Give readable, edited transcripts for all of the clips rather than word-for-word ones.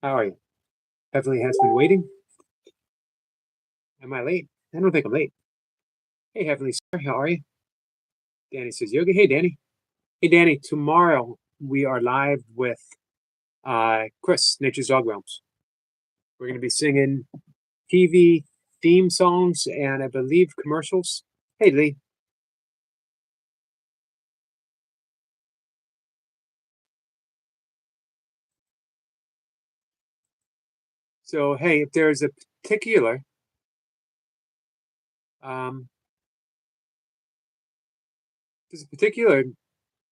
How are you? Heavenly has been waiting. Am I late? I don't think I'm late. Hey, Heavenly Sir, how are you? Danny says yoga. Hey, Danny. Hey, Danny. Tomorrow we are live with Chris, Nature's Dog Realms. We're going to be singing TV theme songs and I believe commercials. Hey, Lee. So, hey, if there's a particular um,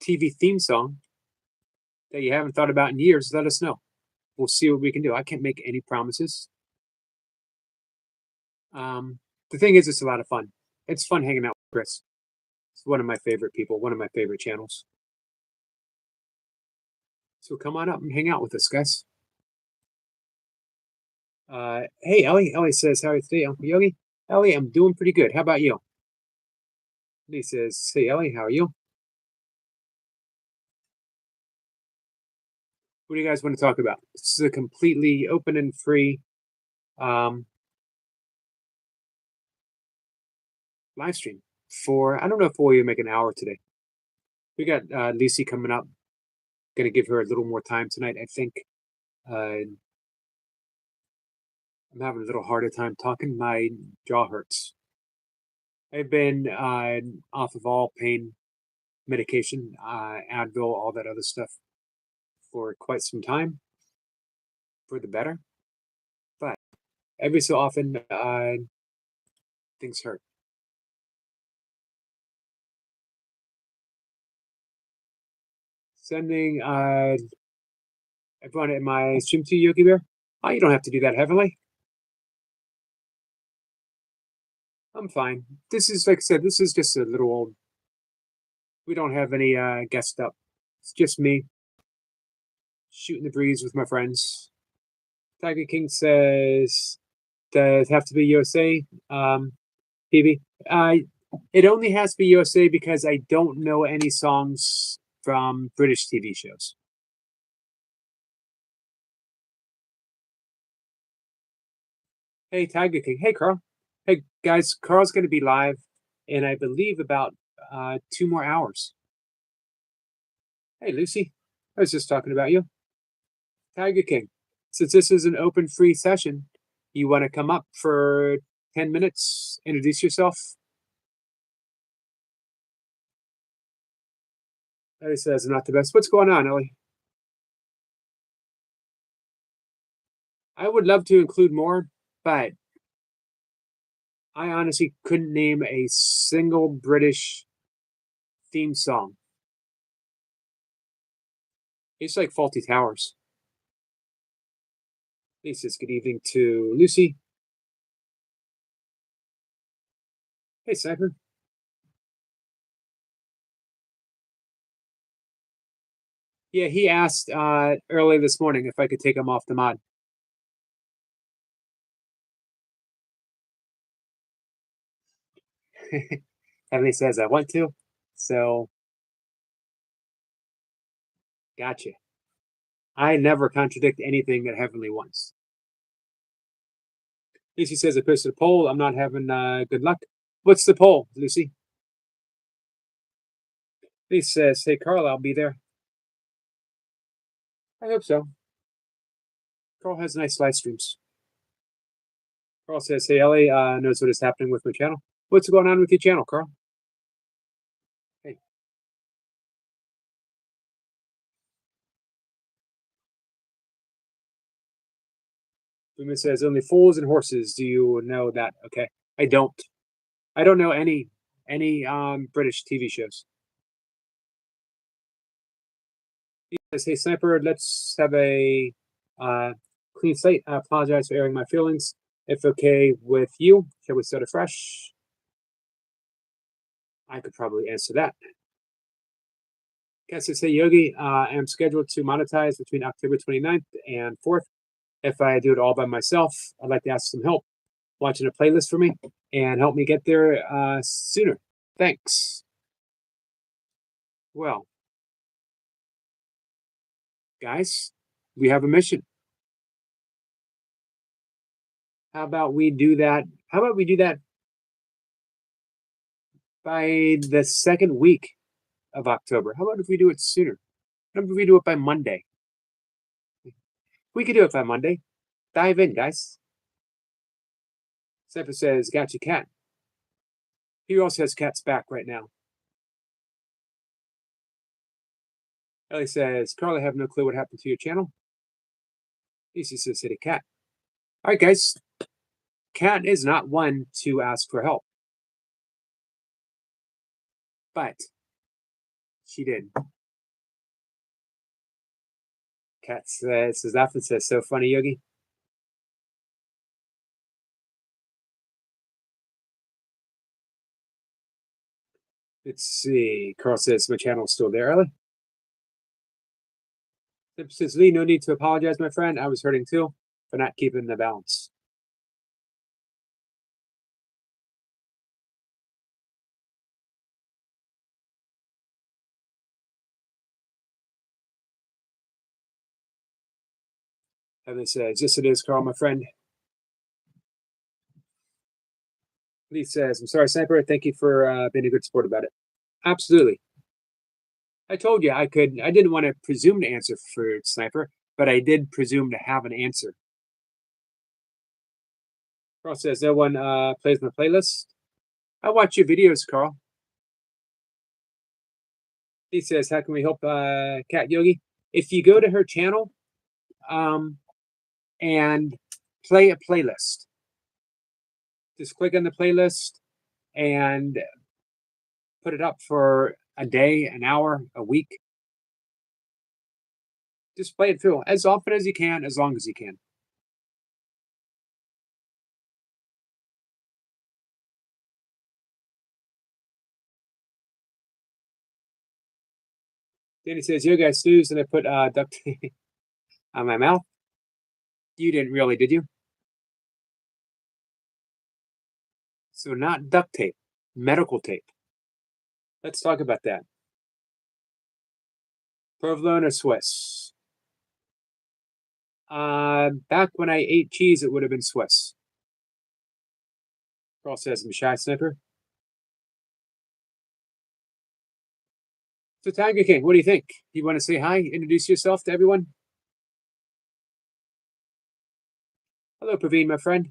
TV theme song that you haven't thought about in years, let us know. We'll see what we can do. I can't make any promises. The thing is, it's a lot of fun. It's fun hanging out with Chris. It's one of my favorite people, one of my favorite channels. So come on up and hang out with us, guys. Hey, Ellie. Ellie says, how are you today, Uncle Yogi? Ellie, I'm doing pretty good. How about you? He says, hey, Ellie, how are you? What do you guys want to talk about? This is a completely open and free um, live stream for, I don't know if we'll even make an hour today. We got Lucy coming up. Going to give her a little more time tonight, I think. I'm having a little harder time talking. My jaw hurts. I've been off of all pain medication, Advil, all that other stuff for quite some time for the better. But every so often, things hurt. Sending everyone in my stream to Yogi Bear. Oh, you don't have to do that, Heavenly. I'm fine. This is, like I said, this is just a little old. We don't have any guests up. It's just me shooting the breeze with my friends. Tiger King says, does it have to be USA? PB? It only has to be USA because I don't know any songs from British TV shows. Hey, Tiger King. Hey, Carl. Hey, guys. Carl's going to be live in, I believe, about 2 more hours. Hey, Lucy. I was just talking about you. Tiger King. Since this is an open free session, you want to come up for 10 minutes, introduce yourself? Ellie says, not the best. What's going on, Ellie? I would love to include more, but I honestly couldn't name a single British theme song. It's like Faulty Towers. He says, good evening to Lucy. Hey, Sniper. Yeah, he asked early this morning if I could take him off the mod. Heavenly says I want to. So, gotcha. I never contradict anything that Heavenly wants. Lucy says I posted a poll. I'm not having good luck. What's the poll, Lucy? Lucy says, hey, Carl, I'll be there. I hope so. Carl has nice live streams. Carl says, hey, Ellie knows what is happening with my channel. What's going on with your channel, Carl? Hey. Boomer says, only fools and horses. Do you know that? Okay. I don't. I don't know any British TV shows. He says, hey, Sniper, let's have a clean slate. I apologize for airing my feelings. If okay with you, shall we start afresh? I could probably answer that. Guess say Yogi, I am scheduled to monetize between October 29th and 4th. If I do it all by myself, I'd like to ask some help watching a playlist for me and help me get there sooner. Thanks. Well, guys, we have a mission. How about we do that? How about we do that by the second week of October? How about if we do it sooner? How about if we do it by Monday? We could do it by Monday. Dive in, guys. Sniper says, got you, cat. He also has cat's back right now. Ellie says, Carl, I have no clue what happened to your channel. DC says, hit a cat. All right, guys. Cat is not one to ask for help. But she did. Cat says, so funny, Yogi. Let's see. Carl says, my channel's still there, Ellie. Says, Lee, no need to apologize, my friend. I was hurting too for not keeping the balance. Evan says, yes, it is, Carl, my friend. Lee says, I'm sorry, Sniper. Thank you for being a good sport about it. Absolutely. I told you I didn't want to presume to answer for Sniper, but I did presume to have an answer. Carl says, no one plays my playlist. I watch your videos, Carl. He says, how can we help Cat Yogi? If you go to her channel and play a playlist, just click on the playlist and put it up for a day, an hour, a week. Just play it through as often as you can, as long as you can. Danny says, you guys snooze, and I put duct tape on my mouth. You didn't really, did you? So not duct tape, medical tape. Let's talk about that. Provolone or Swiss? Back when I ate cheese, it would have been Swiss. Carl says, I'm a shy sniper. So Tiger King, what do you think? You want to say hi? Introduce yourself to everyone? Hello, Praveen, my friend.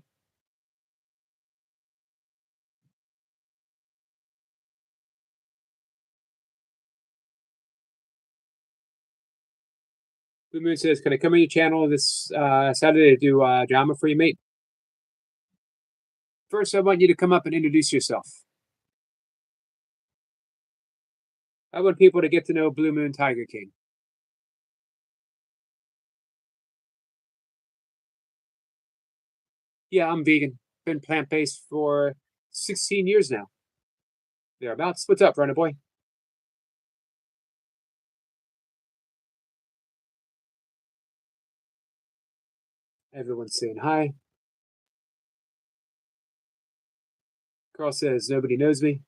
Blue Moon says, can I come on your channel this Saturday to do drama for you, mate? First, I want you to come up and introduce yourself. I want people to get to know Blue Moon Tiger King. Yeah, I'm vegan. Been plant-based for 16 years now. Thereabouts. What's up, runner boy? Everyone's saying hi. Carl says, nobody knows me.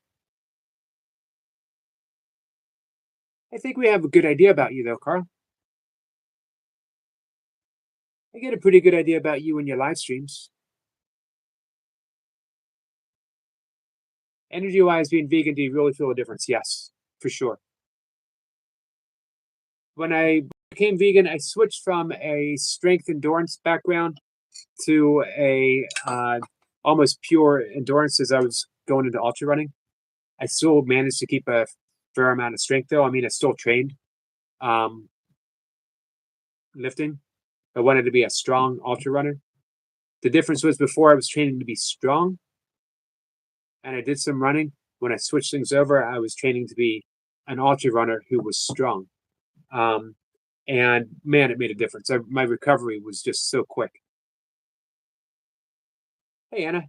I think we have a good idea about you, though, Carl. I get a pretty good idea about you in your live streams. Energy-wise, being vegan, do you really feel a difference? Yes, for sure. When I became vegan, I switched from a strength endurance background to a almost pure endurance as I was going into ultra running. I still managed to keep a fair amount of strength, though. I mean, I still trained lifting. I wanted to be a strong ultra runner. The difference was before I was training to be strong, and I did some running. When I switched things over, I was training to be an ultra runner who was strong. And man, it made a difference. My recovery was just so quick. Hey, Anna.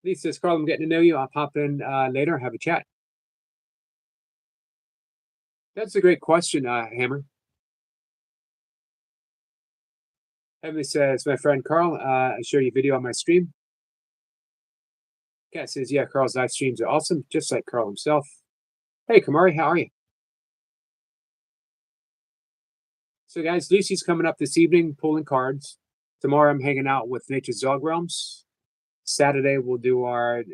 Lisa says, Carl, I'm getting to know you. I'll pop in later, have a chat. That's a great question, Hammer. Emily says, my friend Carl, I share your video on my stream. Kat says, yeah, Carl's live streams are awesome, just like Carl himself. Hey, Kamari, how are you? So, guys, Lucy's coming up this evening, pulling cards. Tomorrow I'm hanging out with Nature's Dog Realms. Saturday we'll do our,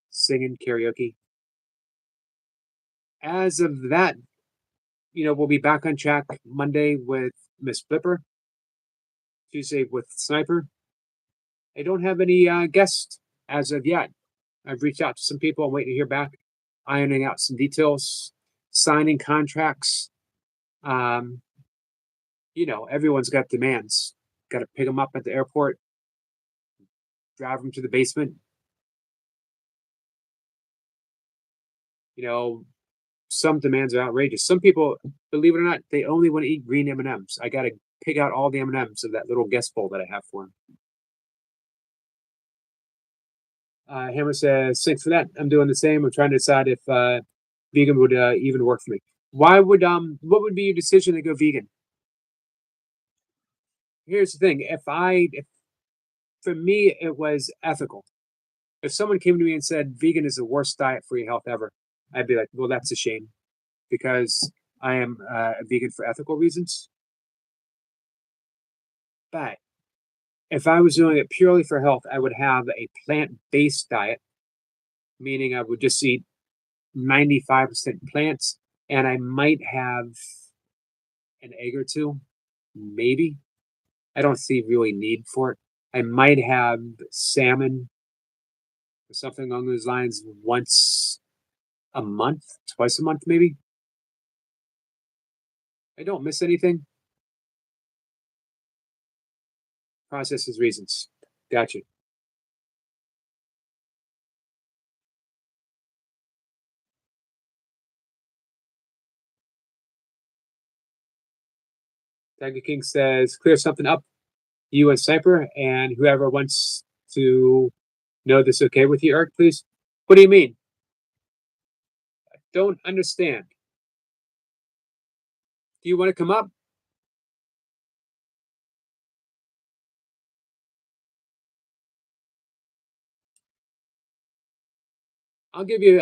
singing karaoke. As of that, we'll be back on track Monday with Miss Flipper, Tuesday with Sniper. I don't have any guests as of yet. I've reached out to some people. I'm waiting to hear back, ironing out some details, signing contracts. Everyone's got demands. Got to pick them up at the airport, drive them to the basement. Some demands are outrageous. Some people, believe it or not, they only want to eat green M&Ms. I got to pick out all the M&Ms of that little guest bowl that I have for them. Hammer says, thanks for that. I'm doing the same. I'm trying to decide if vegan would even work for me. What would be your decision to go vegan? Here's the thing. If for me, it was ethical. If someone came to me and said vegan is the worst diet for your health ever, I'd be like, well, that's a shame, because I am a vegan for ethical reasons. But if I was doing it purely for health, I would have a plant-based diet, meaning I would just eat 95% plants, and I might have an egg or two, maybe. I don't see really need for it. I might have salmon or something along those lines once a month, twice a month, maybe. I don't miss anything. Processes reasons. Gotcha. Tiger King says, clear something up, you and Sniper, and whoever wants to know this okay with you, Eric, please. What do you mean? I don't understand. Do you want to come up? I'll give you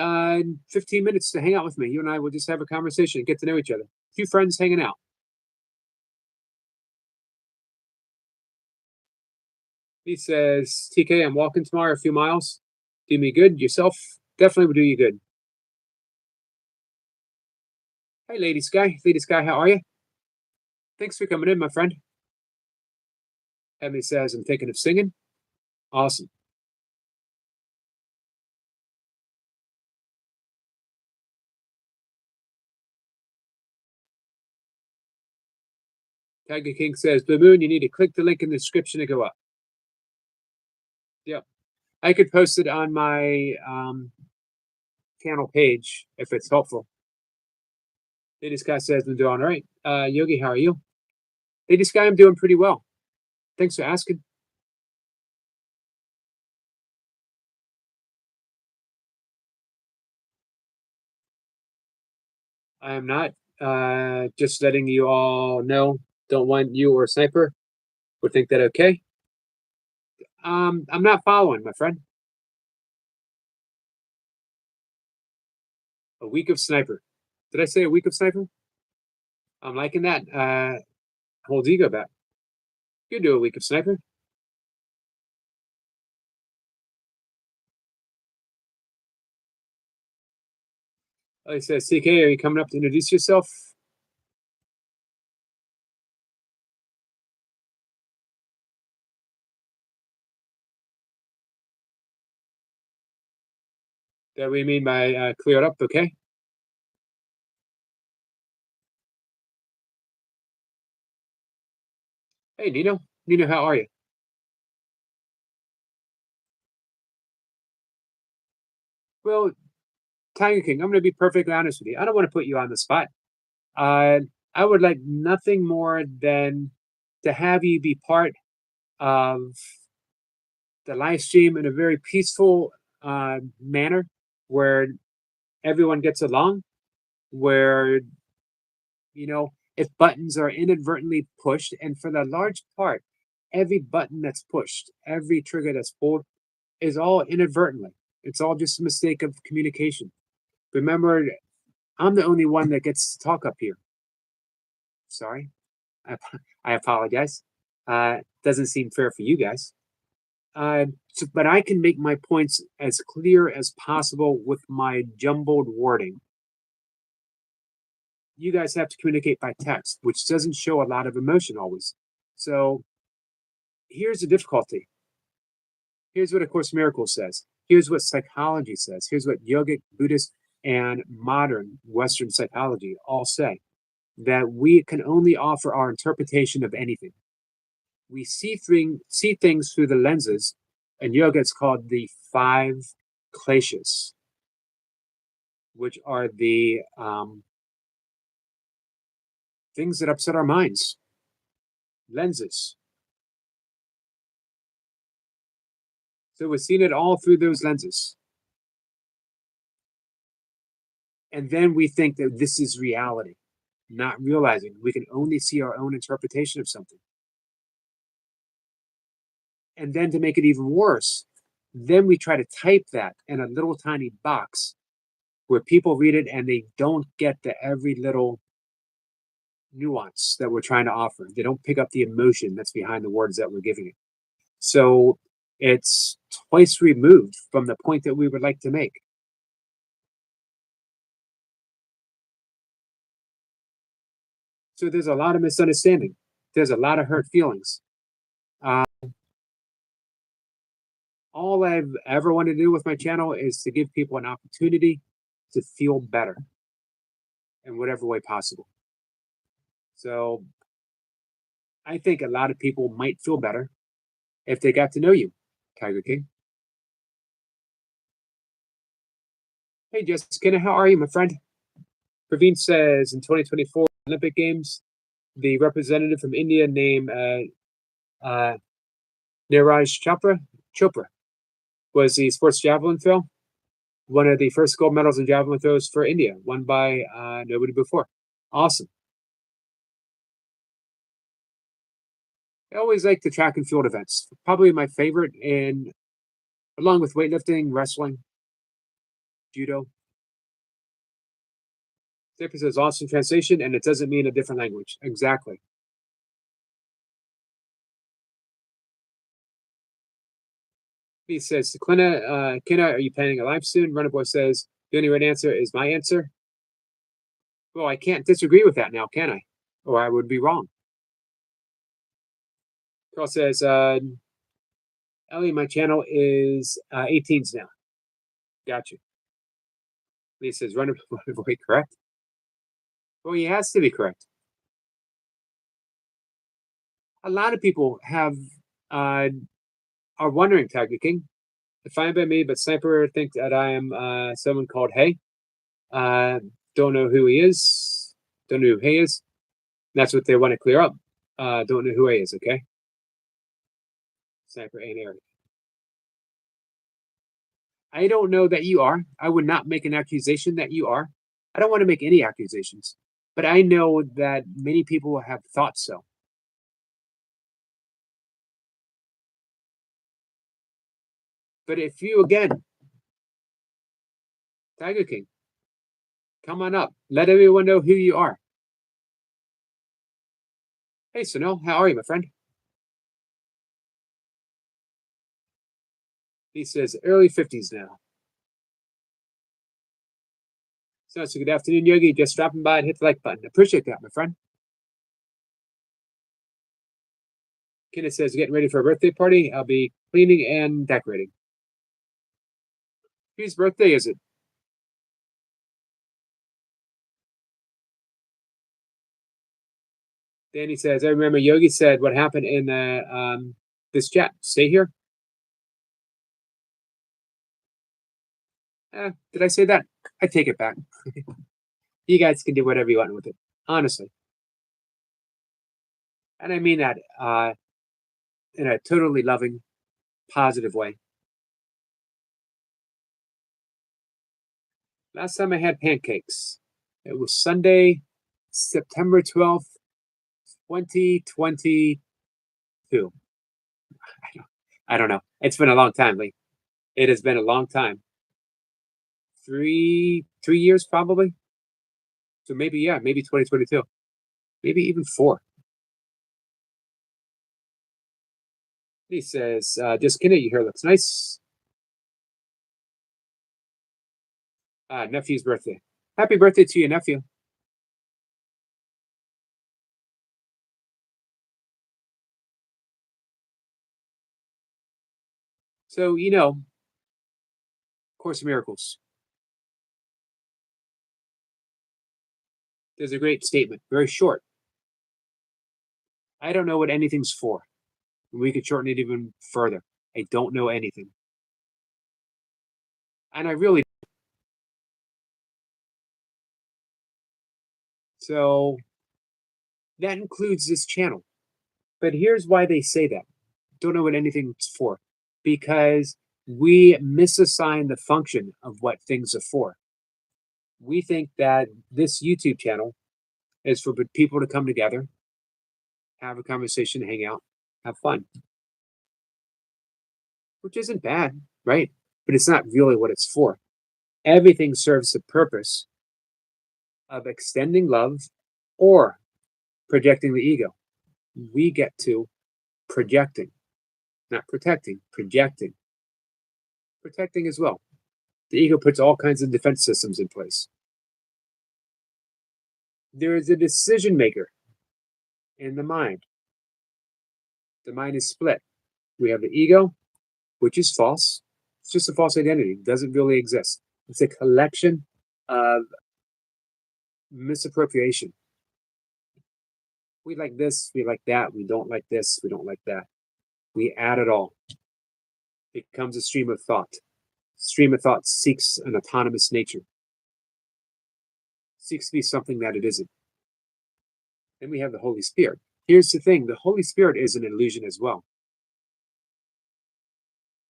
15 minutes to hang out with me. You and I will just have a conversation, get to know each other. A few friends hanging out. He says, TK, I'm walking tomorrow a few miles. Do me good. Yourself definitely would do you good. Hey, Lady Sky. Lady Sky, how are you? Thanks for coming in, my friend. Emily says, I'm thinking of singing. Awesome. Tiger King says, Blue Moon, you need to click the link in the description to go up. Yep. I could post it on my channel page if it's helpful. Lady Sky says, I'm doing all right. Yogi, how are you? Lady Sky, I'm doing pretty well. Thanks for asking. I am not. Just letting you all know. Don't want you or Sniper would think that okay. I'm not following, my friend. A week of Sniper. Did I say a week of Sniper? I'm liking that. Holds ego back. You do a week of Sniper. Like I said, CK, are you coming up to introduce yourself? That we mean by clear it up, okay? Hey, Nino. Nino, how are you? Well, Tiger King, I'm going to be perfectly honest with you. I don't want to put you on the spot. Uh, I would like nothing more than to have you be part of the live stream in a very peaceful manner where everyone gets along, where, if buttons are inadvertently pushed, and for the large part, every button that's pushed, every trigger that's pulled is all inadvertently. It's all just a mistake of communication. Remember, I'm the only one that gets to talk up here. Sorry. I, I apologize. Doesn't seem fair for you guys. But I can make my points as clear as possible with my jumbled wording. You guys have to communicate by text, which doesn't show a lot of emotion always. So here's the difficulty. Here's what A Course in Miracles says. Here's what psychology says. Here's what yogic, Buddhist, and modern Western psychology all say, that we can only offer our interpretation of anything. We see things through the lenses. In yoga, it's called the five kleshas, which are the things that upset our minds, lenses. So we're seeing it all through those lenses. And then we think that this is reality, not realizing we can only see our own interpretation of something. And then to make it even worse, then we try to type that in a little tiny box where people read it and they don't get the every little nuance that we're trying to offer. They don't pick up the emotion that's behind the words that we're giving it. So it's twice removed from the point that we would like to make. So there's a lot of misunderstanding. There's a lot of hurt feelings. All I've ever wanted to do with my channel is to give people an opportunity to feel better in whatever way possible. So I think a lot of people might feel better if they got to know you, Tiger King. Hey, Jessica, how are you, my friend? Praveen says in 2024 Olympic Games, the representative from India named Neeraj Chopra was the sports javelin throw, one of the first gold medals in javelin throws for India, won by nobody before. Awesome. I always like the track and field events. Probably my favorite, along with weightlifting, wrestling, judo. Zipper says awesome translation, and it doesn't mean a different language. Exactly. He says, Kina, are you planning a live soon? Runnerboy says, the only right answer is my answer. Well, I can't disagree with that now, can I? Or I would be wrong. Carl says, Ellie, my channel is 18s now. Gotcha. Lee says, Runnerboy, correct? Well, he has to be correct. A lot of people are wondering, Tiger King, fine by me, but Sniper thinks that I am someone called Hey. Don't know who he is. Don't know who Hey is. That's what they want to clear up. Don't know who Hey is, okay? Sniper and Eric. I don't know that you are. I would not make an accusation that you are. I don't want to make any accusations, but I know that many people have thought so. But if you, again, Tiger King, come on up. Let everyone know who you are. Hey, Sunil, how are you, my friend? He says early 50s now. So good afternoon, Yogi. Just dropping by and hit the like button. Appreciate that, my friend. Kenneth says, getting ready for a birthday party. I'll be cleaning and decorating. Whose birthday is it? Danny says, I remember Yogi said what happened in this chat. Stay here. Did I say that? I take it back. You guys can do whatever you want with it, honestly. And I mean that in a totally loving, positive way. Last time I had pancakes, it was Sunday, September 12th, 2022. I don't know. It's been a long time, Lee. It has been a long time. 3 years probably. So maybe 2022. Maybe even 4. He says, just kidding, your hair looks nice. Nephew's birthday. Happy birthday to your nephew. So, Course of Miracles. There's a great statement, very short. I don't know what anything's for. We could shorten it even further. I don't know anything. And I really. So that includes this channel. But here's why they say that. Don't know what anything's for. Because we misassign the function of what things are for. We think that this YouTube channel is for people to come together, have a conversation, hang out, have fun. Which isn't bad, right? But it's not really what it's for. Everything serves the purpose of extending love or projecting the ego. We get to projecting, not protecting, projecting. Protecting as well. The ego puts all kinds of defense systems in place. There is a decision maker in the mind. The mind is split. We have the ego, which is false. It's just a false identity. It doesn't really exist. It's a collection of misappropriation. We like this, we like that, we don't like this, we don't like that. We add it all. It becomes a stream of thought. Stream of thought seeks an autonomous nature. Seeks to be something that it isn't. Then we have the Holy Spirit. Here's the thing, the Holy Spirit is an illusion as well.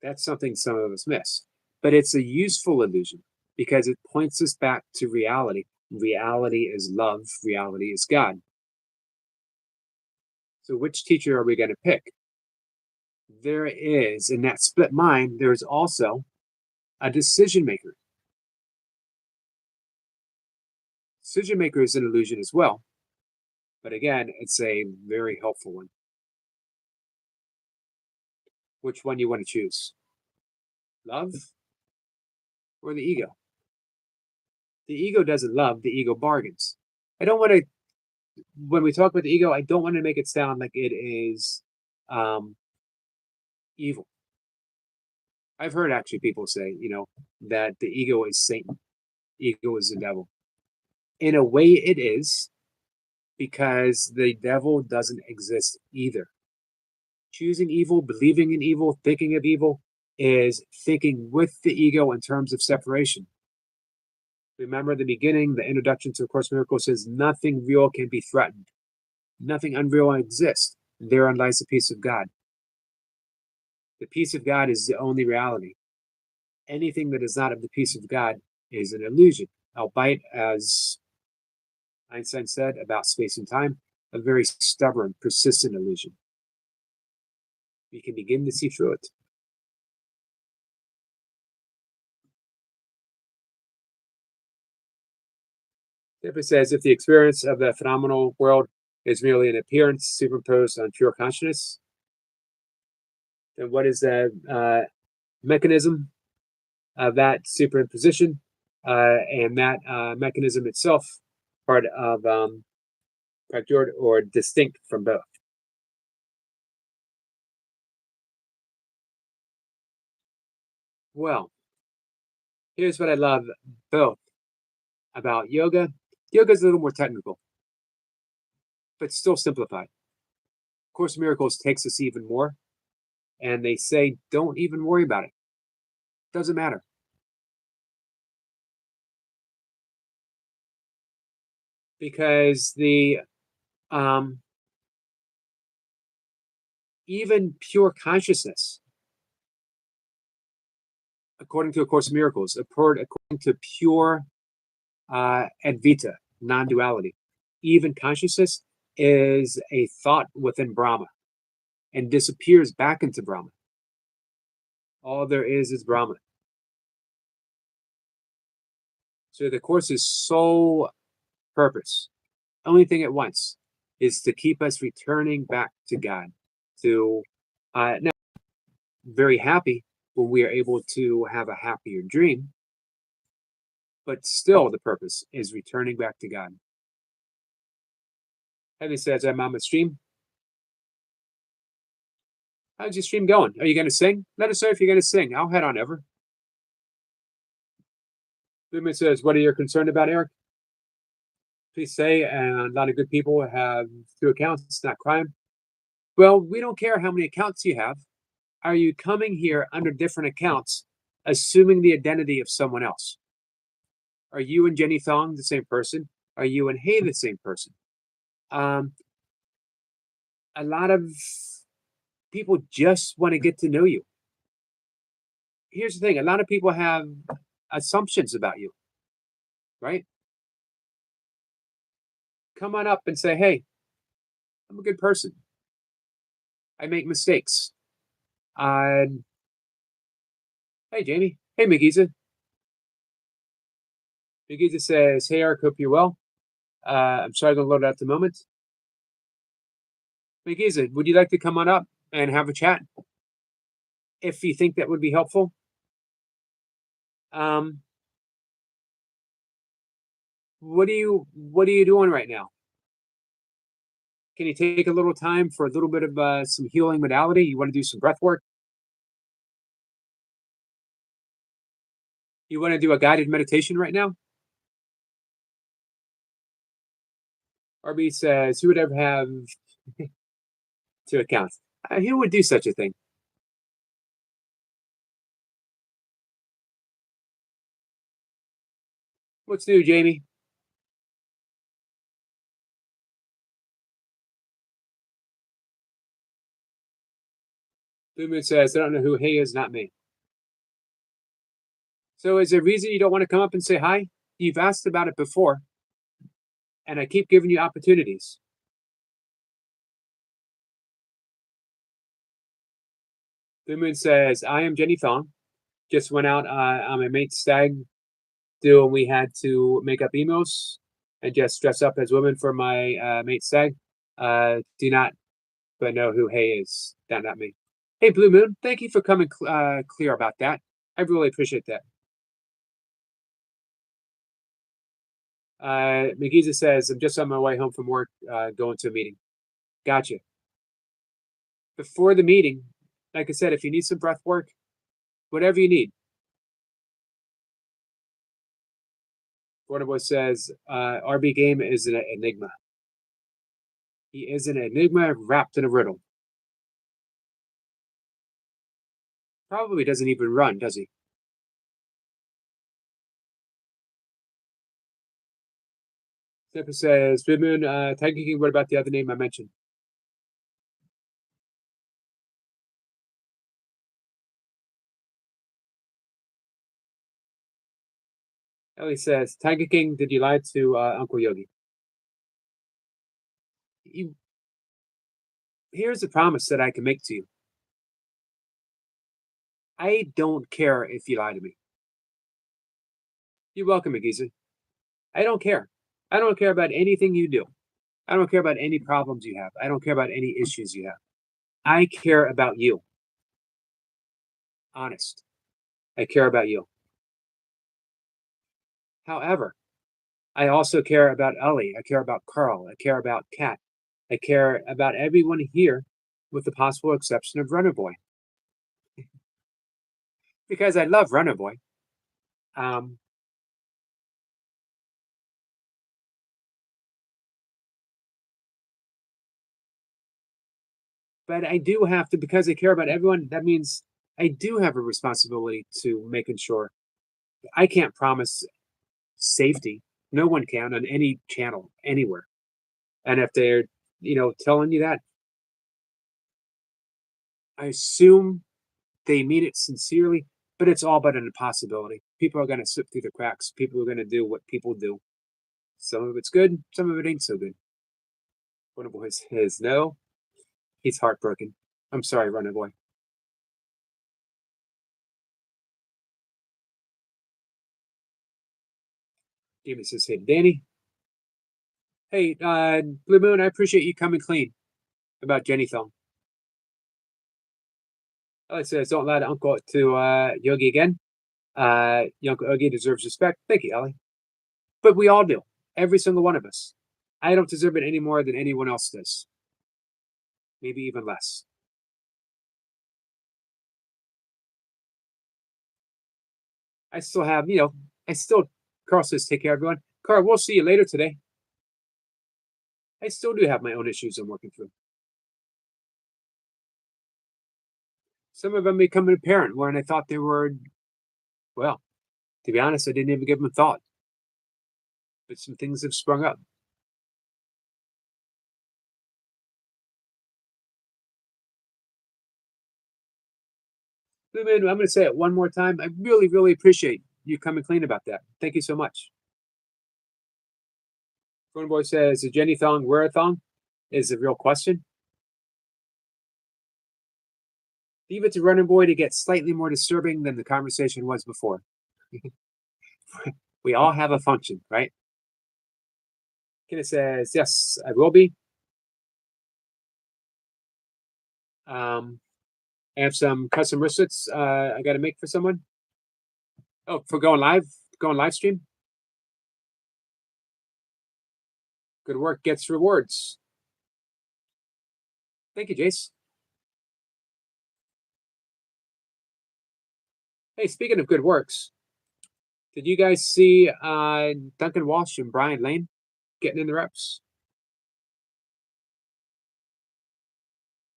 That's something some of us miss. But it's a useful illusion because it points us back to reality. Reality is love. Reality is God. So which teacher are we going to pick? There is, in that split mind, there's also a decision maker. Decision maker is an illusion as well. But again, it's a very helpful one. Which one do you want to choose? Love or the ego? The ego doesn't love, the ego bargains. I don't want to, when we talk about the ego, I don't want to make it sound like it is evil. I've heard actually people say, that the ego is Satan, ego is the devil. In a way, it is, because the devil doesn't exist either. Choosing evil, believing in evil, thinking of evil is thinking with the ego in terms of separation. Remember the beginning, the introduction to A Course in Miracles says nothing real can be threatened. Nothing unreal exists. Therein lies the peace of God. The peace of God is the only reality. Anything that is not of the peace of God is an illusion, albeit, as Einstein said about space and time, a very stubborn, persistent illusion. We can begin to see through it. If it says, if the experience of the phenomenal world is merely an appearance superimposed on pure consciousness, then what is the mechanism of that superimposition? And that mechanism itself, part of or distinct from both? Well, here's what I love both about yoga. Yoga is a little more technical, but still simplified. Course in Miracles takes us even more, and they say, don't even worry about it. Doesn't matter. Because the even pure consciousness, according to A Course in Miracles, according to pure Advaita, non-duality, even consciousness is a thought within Brahma and disappears back into Brahma. All there is Brahma. So the Course is sole purpose, only thing it wants, is to keep us returning back to God. To now, very happy when we are able to have a happier dream, but still the purpose is returning back to God. Having said that, I'm on the stream. How's your stream going? Are you going to sing? Let us know if you're going to sing. I'll head on over. Lumen says, what are you concerned about, Eric? Please say, and a lot of good people have 2 accounts. It's not crime. Well, we don't care how many accounts you have. Are you coming here under different accounts, assuming the identity of someone else? Are you and Jenny Thong the same person? Are you and Hay the same person? A lot of people just want to get to know you. Here's the thing, a lot of people have assumptions about you, right? Come on up and say, hey, I'm a good person. I make mistakes. Hey, Jamie. Hey, McGeeza. McGeeza says, hey, Eric, hope you're well. I'm sorry to load it at the moment. McGeeza, would you like to come on up and have a chat? If you think that would be helpful. What are you doing right now? Can you take a little time for a little bit of some healing modality? You want to do some breath work? You want to do a guided meditation right now? RB says, who would ever have 2 accounts? Who would do such a thing? What's new, Jamie? Blue Moon says, I don't know who Hay is, not me. So is there a reason you don't want to come up and say hi? You've asked about it before, and I keep giving you opportunities. Blue Moon says, I am Jenny Thong. Just went out on my mate's stag do, and we had to make up emails and just dress up as women for my mate's stag. Do not but know who Hay is. Not me. Hey, Blue Moon, thank you for coming clear about that. I really appreciate that. McGeeza says, I'm just on my way home from work, going to a meeting. Gotcha. Before the meeting, like I said, if you need some breath work, whatever you need. Portable says, RB Game is an enigma. He is an enigma wrapped in a riddle. Probably doesn't even run, does he? Stepper says, Blue Moon, Tiger King, what about the other name I mentioned? Ellie says, Tiger King, did you lie to Uncle Yogi? Here's a promise that I can make to you. I don't care if you lie to me. You're welcome, McGeezer. I don't care. I don't care about anything you do. I don't care about any problems you have. I don't care about any issues you have. I care about you. Honest. I care about you. However, I also care about Ellie. I care about Carl. I care about Kat. I care about everyone here with the possible exception of Runner Boy. Because I love Runner Boy. But I do have to, because I care about everyone, that means I do have a responsibility to making sure. I can't promise safety. No one can on any channel, anywhere. And if they're, telling you that, I assume they mean it sincerely, but it's all but an impossibility. People are going to slip through the cracks. People are going to do what people do. Some of it's good, some of it ain't so good. Runner Boy says no. He's heartbroken. I'm sorry, Runner Boy. Demon says, hey, Danny. Hey, Blue Moon, I appreciate you coming clean about Jenny Thong. Alex says, don't lie to Uncle Yogi again. Uncle Yogi deserves respect. Thank you, Ellie. But we all do. Every single one of us. I don't deserve it any more than anyone else does. Maybe even less. I still have, Carl says, take care, everyone. Carl, we'll see you later today. I still do have my own issues I'm working through. Some of them becoming apparent when I thought they were, well, to be honest, I didn't even give them a thought. But some things have sprung up. Blue Man, I'm going to say it one more time. I really, really appreciate you coming clean about that. Thank you so much. Phone Boy says, is Jenny Thong wear a thong? Is a real question. Leave it to Running Boy to get slightly more disturbing than the conversation was before. We all have a function, right? Kenneth says, yes, I will be. I have some custom wristlets I got to make for someone. Oh, for going live stream. Good work gets rewards. Thank you, Jace. Hey, speaking of good works, did you guys see Duncan Walsh and Brian Lane getting in the reps?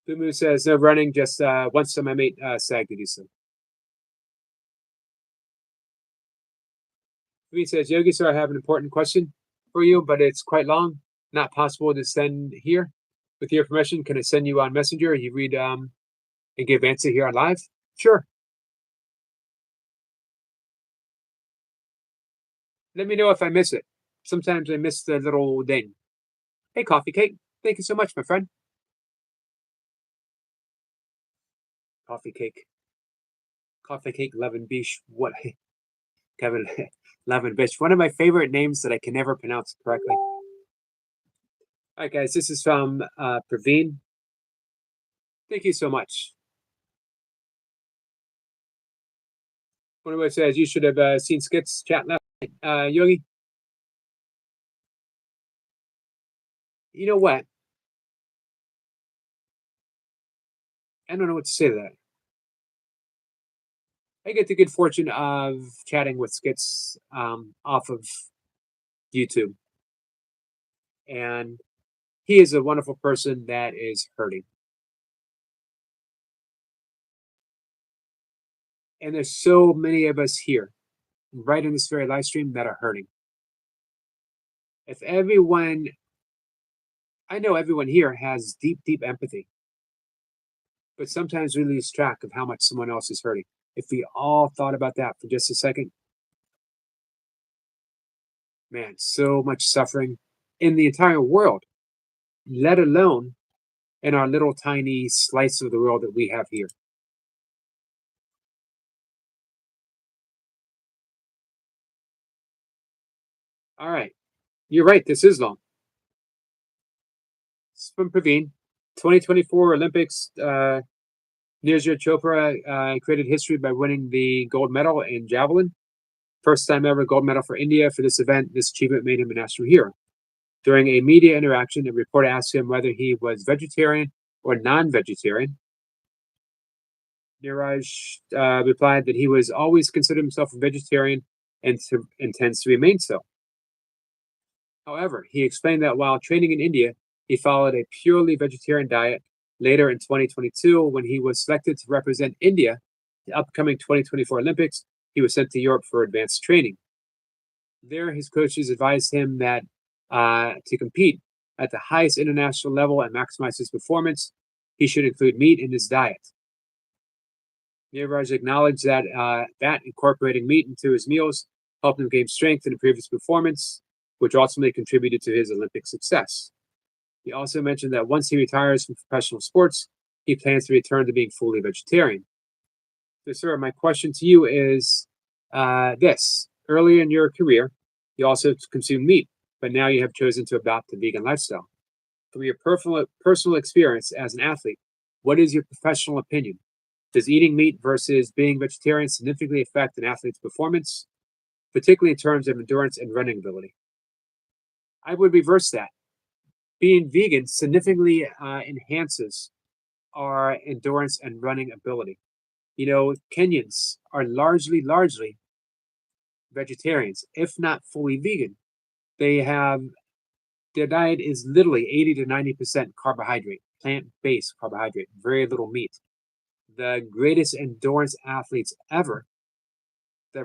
Blue Moon says no running, just once my mate Sag to do so. Blue says, Yogi, sir, I have an important question for you, but it's quite long. Not possible to send here. With your permission, can I send you on Messenger? You read and give answer here on live? Sure. Let me know if I miss it. Sometimes I miss the little ding. Hey, Coffee Cake. Thank you so much, my friend. Coffee Cake. Coffee Cake Levin Bish. What? Kevin Levin Bish. One of my favorite names that I can never pronounce correctly. All right, guys. This is from Praveen. Thank you so much. One of us says you should have seen Skit's chat last night. Yogi, you know what? I don't know what to say to that. I get the good fortune of chatting with Skits off of YouTube. And he is a wonderful person that is hurting. And there's so many of us here, right in this very live stream, that are hurting. If everyone, I know everyone here has deep, deep empathy. But sometimes we lose track of how much someone else is hurting. If we all thought about that for just a second, man, so much suffering in the entire world, let alone in our little tiny slice of the world that we have here. All right. You're right. This is long. It's from Praveen. 2024 Olympics, Neeraj Chopra created history by winning the gold medal in javelin. First time ever gold medal for India. For this event, this achievement made him a national hero. During a media interaction, a reporter asked him whether he was vegetarian or non-vegetarian. Neeraj replied that he was always considered himself a vegetarian and intends to remain so. However, he explained that while training in India, he followed a purely vegetarian diet. Later in 2022, when he was selected to represent India at the upcoming 2024 Olympics, he was sent to Europe for advanced training. There, his coaches advised him that to compete at the highest international level and maximize his performance, he should include meat in his diet. Neeraj acknowledged that incorporating meat into his meals helped him gain strength and improve his performance, which ultimately contributed to his Olympic success. He also mentioned that once he retires from professional sports, he plans to return to being fully vegetarian. So, sir, my question to you is this. Early in your career, you also consumed meat, but now you have chosen to adopt a vegan lifestyle. From your personal experience as an athlete, what is your professional opinion? Does eating meat versus being vegetarian significantly affect an athlete's performance, particularly in terms of endurance and running ability? I would reverse that. Being vegan significantly enhances our endurance and running ability. Kenyans are largely vegetarians, if not fully vegan. They have their diet is literally 80 to 90% carbohydrate, plant-based carbohydrate, very little meat. The greatest endurance athletes ever, the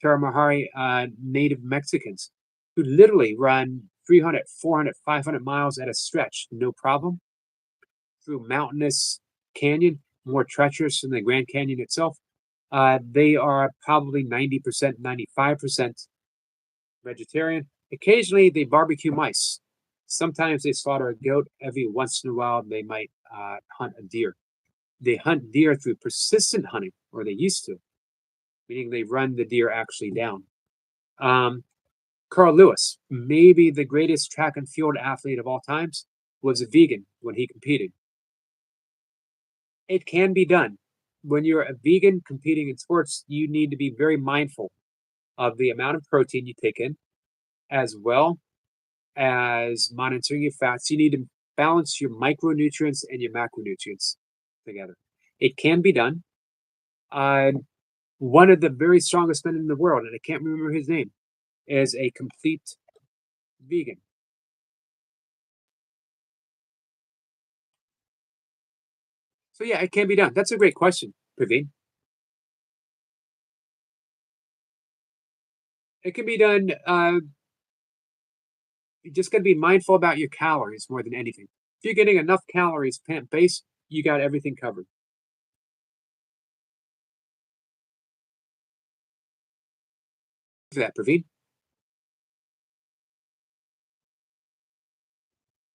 Tarahumara native Mexicans, who literally run 300, 400, 500 miles at a stretch, no problem, through mountainous canyon, more treacherous than the Grand Canyon itself. They are probably 90%, 95% vegetarian. Occasionally, they barbecue mice. Sometimes they slaughter a goat. Every once in a while, they might hunt a deer. They hunt deer through persistent hunting, or they used to, meaning they run the deer actually down. Carl Lewis, maybe the greatest track and field athlete of all times, was a vegan when he competed. It can be done. When you're a vegan competing in sports, you need to be very mindful of the amount of protein you take in, as well as monitoring your fats. You need to balance your micronutrients and your macronutrients together. It can be done. One of the very strongest men in the world, and I can't remember his name, is a complete vegan. So yeah, it can be done. That's a great question, Praveen. It can be done. You just got to be mindful about your calories more than anything. If you're getting enough calories plant-based, you got everything covered. For that, Praveen.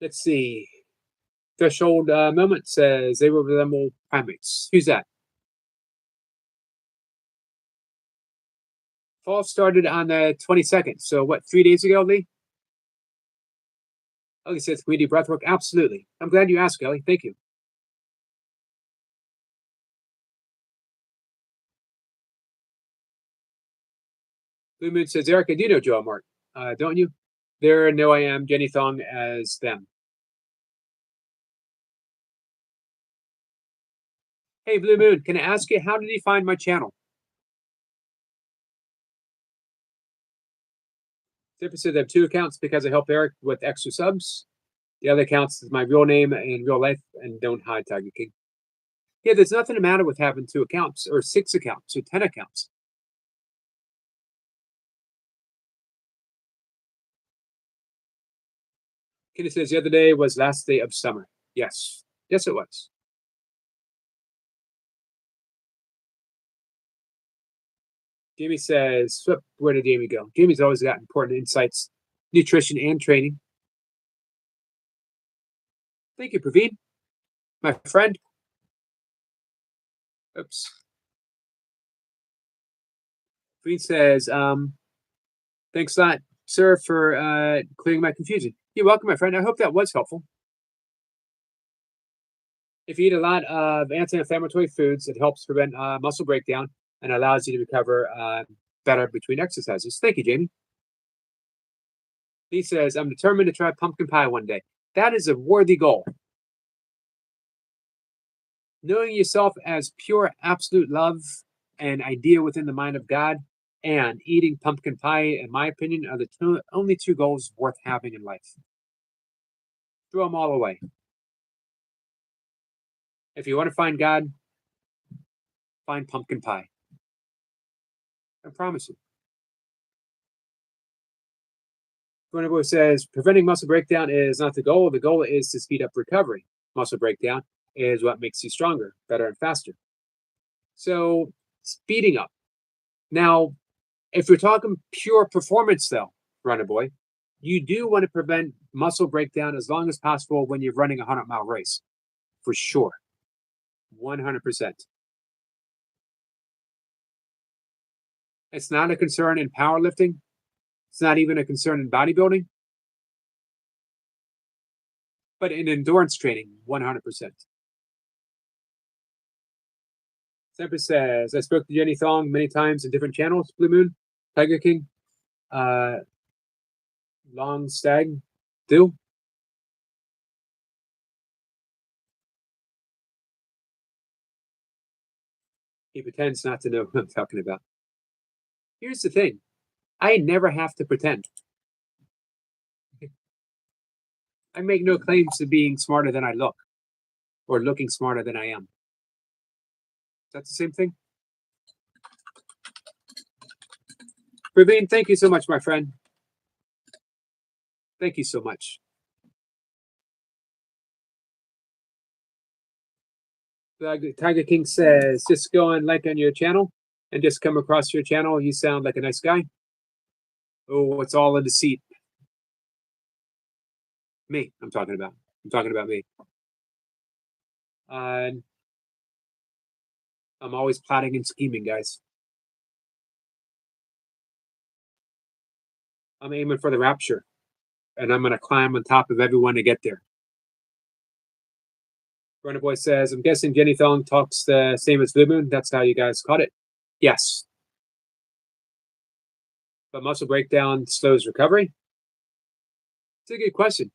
Let's see. Threshold moment says they will resemble primates. Who's that? Fall started on the 22nd. So what, 3 days ago, Lee? Ellie says community breathwork. Absolutely. I'm glad you asked, Ellie. Thank you. Blue Moon says, Eric, I do know Joe Mart. Don't you? There, no, I am Jenny Thong as them. Hey, Blue Moon, can I ask you, how did you find my channel? Zipper says I have 2 accounts because I help Eric with extra subs. The other accounts is my real name and real life, and don't hide Tiger King. Yeah, there's nothing the matter with having 2 accounts or 6 accounts or 10 accounts. Kenny says the other day was last day of summer. Yes. Yes, it was. Jamie says, where did Jamie go? Jamie's always got important insights, nutrition and training. Thank you, Praveen. My friend. Oops. Praveen says, thanks a lot, sir, for clearing my confusion. You're welcome, my friend. I hope that was helpful. If you eat a lot of anti-inflammatory foods, it helps prevent muscle breakdown and allows you to recover better between exercises. Thank you, Jamie. He says, I'm determined to try pumpkin pie one day. That is a worthy goal. Knowing yourself as pure absolute love and idea within the mind of God and eating pumpkin pie, in my opinion, are the only 2 goals worth having in life. Throw them all away. If you want to find God, find pumpkin pie. I promise you. Boy says, preventing muscle breakdown is not the goal. The goal is to speed up recovery. Muscle breakdown is what makes you stronger, better, and faster. So, speeding up. Now, if we're talking pure performance, though, runner boy, you do want to prevent muscle breakdown as long as possible when you're running a 100-mile race, for sure. 100%. It's not a concern in powerlifting. It's not even a concern in bodybuilding. But in endurance training, 100%. Semper says, I spoke to Jenny Thong many times in different channels. Blue Moon, Tiger King, Long Stag, Do. He pretends not to know who I'm talking about. Here's the thing. I never have to pretend. I make no claims to being smarter than I look or looking smarter than I am. Is that the same thing? Praveen, thank you so much, my friend. Thank you so much. Tiger King says, just go and like on your channel and just come across your channel. You sound like a nice guy. Oh, it's all a deceit. Me, I'm talking about. I'm talking about me. I'm always plotting and scheming, guys. I'm aiming for the rapture, and I'm going to climb on top of everyone to get there. Runner Boy says, I'm guessing Jenny Thong talks the same as Blue Moon. That's how you guys caught it. Yes. But muscle breakdown slows recovery? It's a good question.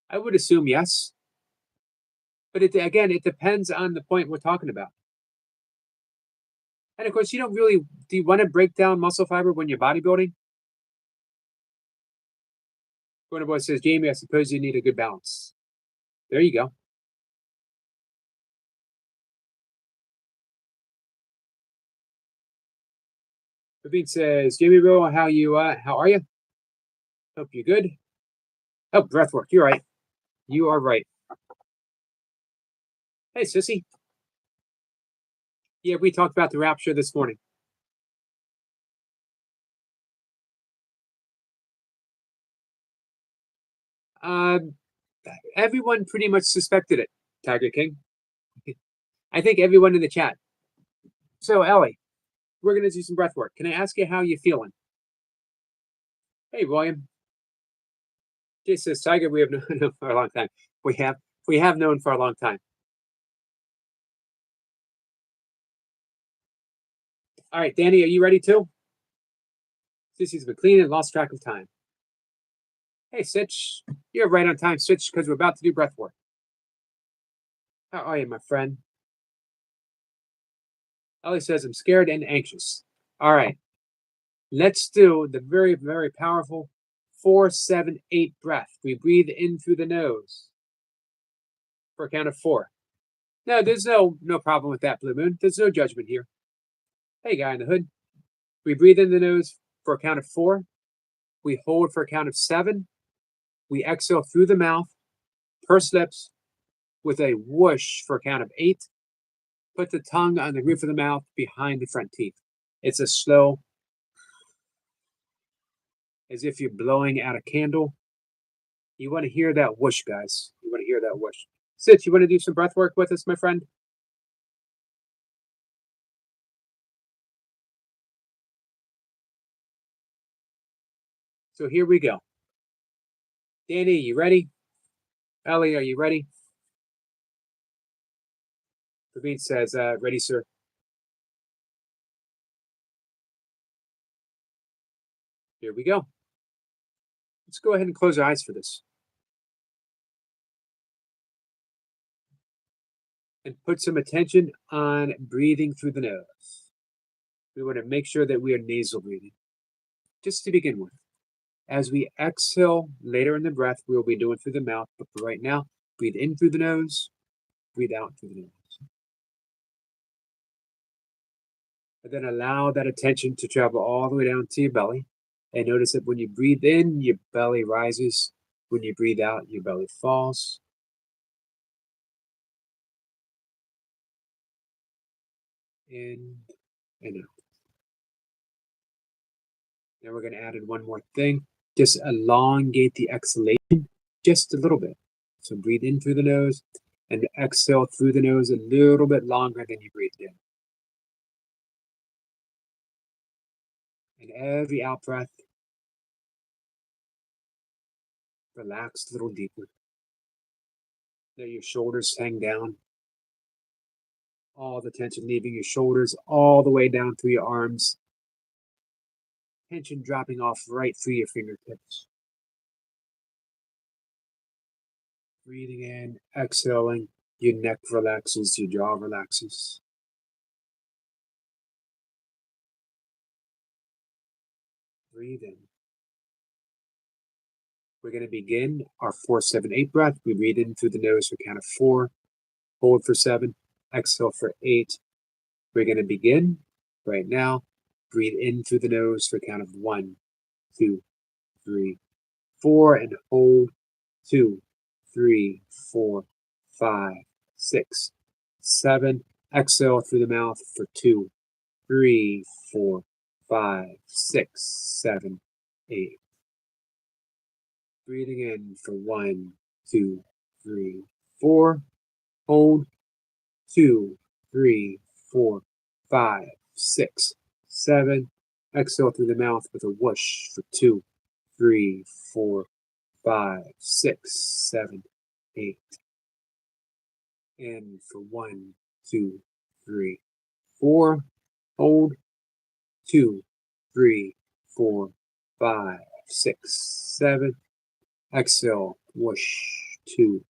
I would assume yes. But again, it depends on the point we're talking about. And of course, you don't really, do you want to break down muscle fiber when you're bodybuilding? Runner Boy says, Jamie, I suppose you need a good balance. There you go. Praveen says, Jamie Bro, how are you? Hope you're good. Oh, breathwork. You're right. You are right. Hey, Sissy. Yeah, we talked about the rapture this morning. Everyone pretty much suspected it, Tiger King. I think everyone in the chat. So, Ellie, we're going to do some breath work. Can I ask you how you feeling? Hey, William. Jay says, Tiger, we have known for a long time. We have known for a long time. All right, Danny, are you ready too? Sissy's been clean and lost track of time. Hey, Sitch, you're right on time, Sitch, because we're about to do breath work. How are you, my friend? Ellie says, I'm scared and anxious. All right, let's do the very, very powerful 4-7-8 breath. We breathe in through the nose for a count of 4. No, there's no problem with that, Blue Moon. There's no judgment here. Hey, guy in the hood. We breathe in the nose for a count of 4. We hold for a count of 7. We exhale through the mouth, purse lips, with a whoosh for a count of 8. Put the tongue on the roof of the mouth behind the front teeth. It's a slow, as if you're blowing out a candle. You want to hear that whoosh, guys. You want to hear that whoosh. Sid, you want to do some breath work with us, my friend? So here we go. Danny, you ready? Ellie, are you ready? Praveen says, ready, sir. Here we go. Let's go ahead and close our eyes for this. And put some attention on breathing through the nose. We want to make sure that we are nasal breathing, just to begin with. As we exhale later in the breath, we'll be doing through the mouth, but for right now, breathe in through the nose, breathe out through the nose. And then allow that attention to travel all the way down to your belly. And notice that when you breathe in, your belly rises. When you breathe out, your belly falls. In and out. Now we're going to add in one more thing. Just elongate the exhalation just a little bit. So breathe in through the nose and exhale through the nose a little bit longer than you breathed in. And every out breath, relax a little deeper. Let your shoulders hang down. All the tension leaving your shoulders, all the way down through your arms. Tension dropping off right through your fingertips. Breathing in, exhaling, your neck relaxes, your jaw relaxes. Breathe in. We're going to begin our 4-7-8 breath. We breathe in through the nose for a count of 4, hold for 7, exhale for 8. We're going to begin right now. Breathe in through the nose for a count of 1, 2, 3, 4, and hold 2, 3, 4, 5, 6, 7. Exhale through the mouth for 2, 3, 4, 5, 6, 7, 8. Breathing in for 1, 2, 3, 4. Hold 2, 3, 4, 5, 6, 7. Exhale through the mouth with a whoosh for 2, 3, 4, 5, 6, 7, 8. In for 1, 2, 3, 4. Hold 2, 3, 4, 5, 6, 7. Exhale, whoosh 2,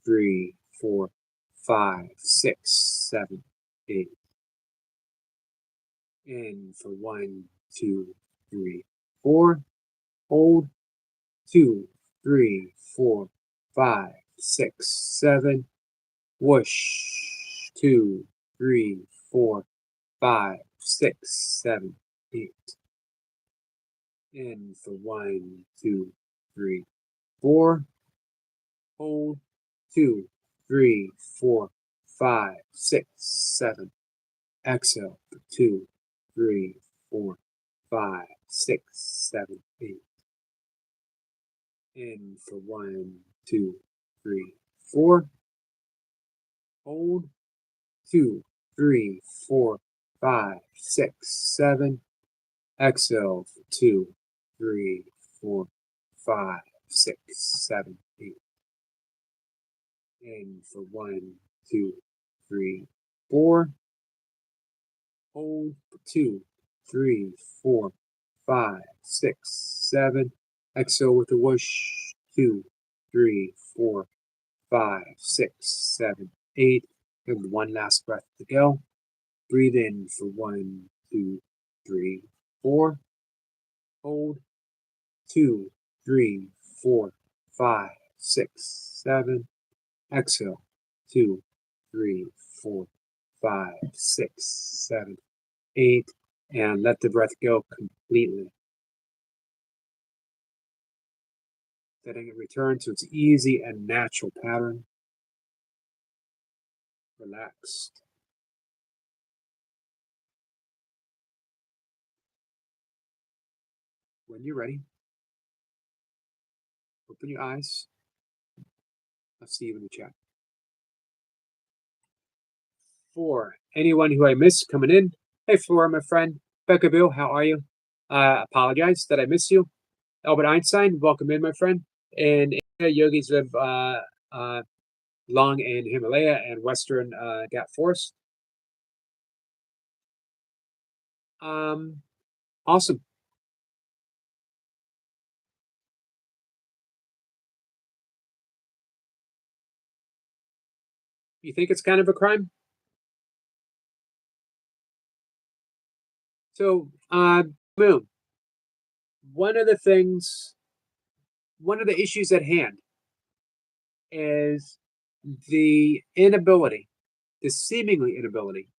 3, 4, 5, 6, 7, 8. In for 1, 2, 3, 4. Hold 2, 3, 4, 5, 6, 7. Whoosh 2, 3, 4, 5, 6, 7, 8. In for 1, 2, 3, 4. Hold 2, 3, 4, 5, 6, 7. Exhale for 2, 3, 4, 5, 6, 7, 8. In for 1, 2, 3, 4. Hold 2, 3, 4, 5, 6, 7. Exhale for 2, 3, 4, 5, 6, 7, 8. In for 1, 2, 3, 4. Hold for 2, 3, 4, 5, 6, 7. Exhale with a whoosh. 2, 3, 4, 5, 6, 7, 8. And one last breath to go. Breathe in for 1, 2, 3, 4. Hold 2, 3, 4, 5, 6, 7. Exhale 2, 3, 4, 5, 6, 7, 8. And let the breath go completely. Letting it return to its easy and natural pattern. Relaxed. When you're ready, open your eyes. I'll see you in the chat. For anyone who I missed coming in, hey Flora, my friend. Becca Bill, how are you? Apologize that I missed you. Albert Einstein, welcome in, my friend. And yogis live long in Himalaya and Western Ghat Forest. Awesome. You think it's kind of a crime? So, Moon, one of the issues at hand is the seemingly inability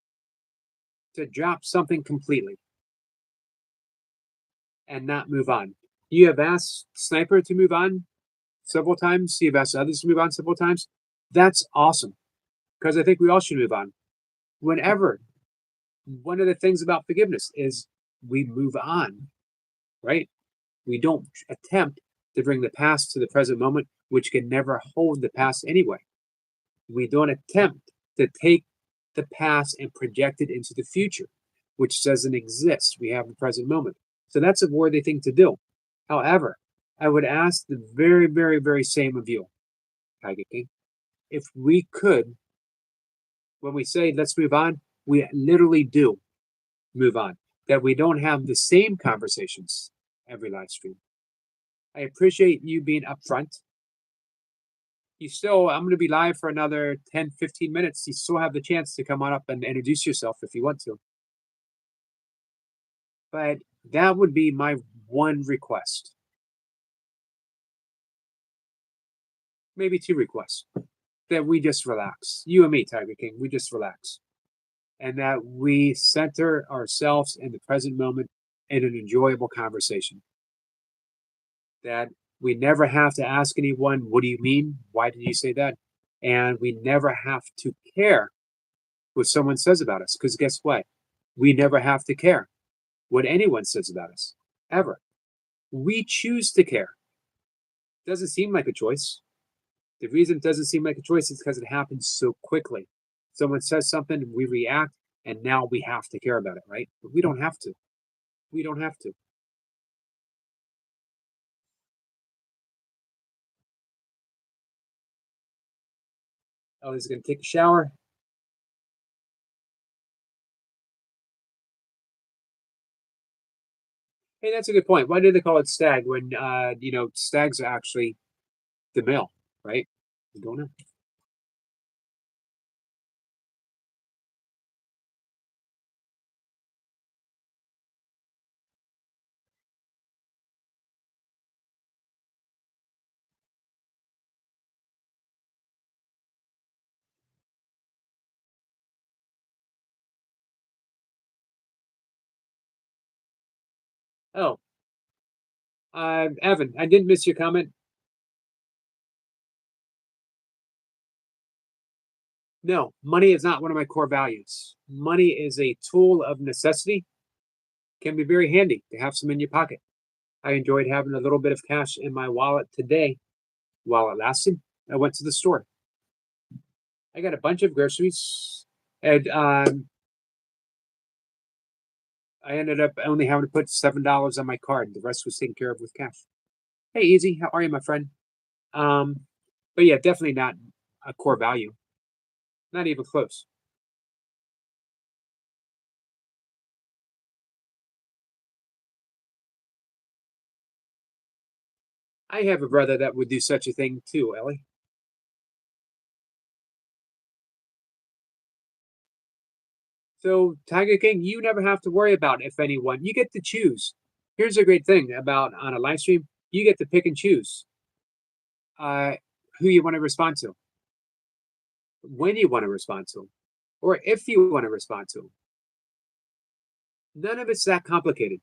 to drop something completely and not move on. You have asked Sniper to move on several times. You've asked others to move on several times. That's awesome, because I think we all should move on. Whenever, one of the things about forgiveness is we move on, right? We don't attempt to bring the past to the present moment, which can never hold the past anyway. We don't attempt to take the past and project it into the future, which doesn't exist. We have the present moment. So that's a worthy thing to do. However, I would ask the very, very, very same of you, Tiger King, if we could When we say let's move on, we literally do move on. That we don't have the same conversations every live stream. I appreciate you being upfront. You still, I'm going to be live for another 10, 15 minutes. You still have the chance to come on up and introduce yourself if you want to. But that would be my one request. Maybe two requests. That we just relax. You and me, Tiger King, we just relax. And that we center ourselves in the present moment in an enjoyable conversation. That we never have to ask anyone, what do you mean? Why did you say that? And we never have to care what someone says about us. Because guess what? We never have to care what anyone says about us, ever. We choose to care. Doesn't seem like a choice. The reason it doesn't seem like a choice is because it happens so quickly. Someone says something, we react, and now we have to care about it, right? But we don't have to. We don't have to. Ellie's going to take a shower. Hey, that's a good point. Why do they call it stag when stags are actually the male, right? I don't know. Oh, Evan, I didn't miss your comment. No, money is not one of my core values. Money is a tool of necessity. Can be very handy to have some in your pocket. I enjoyed having a little bit of cash in my wallet today while it lasted. I went to the store. I got a bunch of groceries, and I ended up only having to put $7 on my card. The rest was taken care of with cash. Hey, Easy, how are you, my friend? Um, but yeah, definitely not a core value. Not even close. I have a brother that would do such a thing too, Ellie. So, Tiger King, you never have to worry about if anyone. You get to choose. Here's a great thing about on a live stream: you get to pick and choose uh, who you want to respond to, when you want to respond to 'em, or if you want to respond to 'em. None of it's that complicated.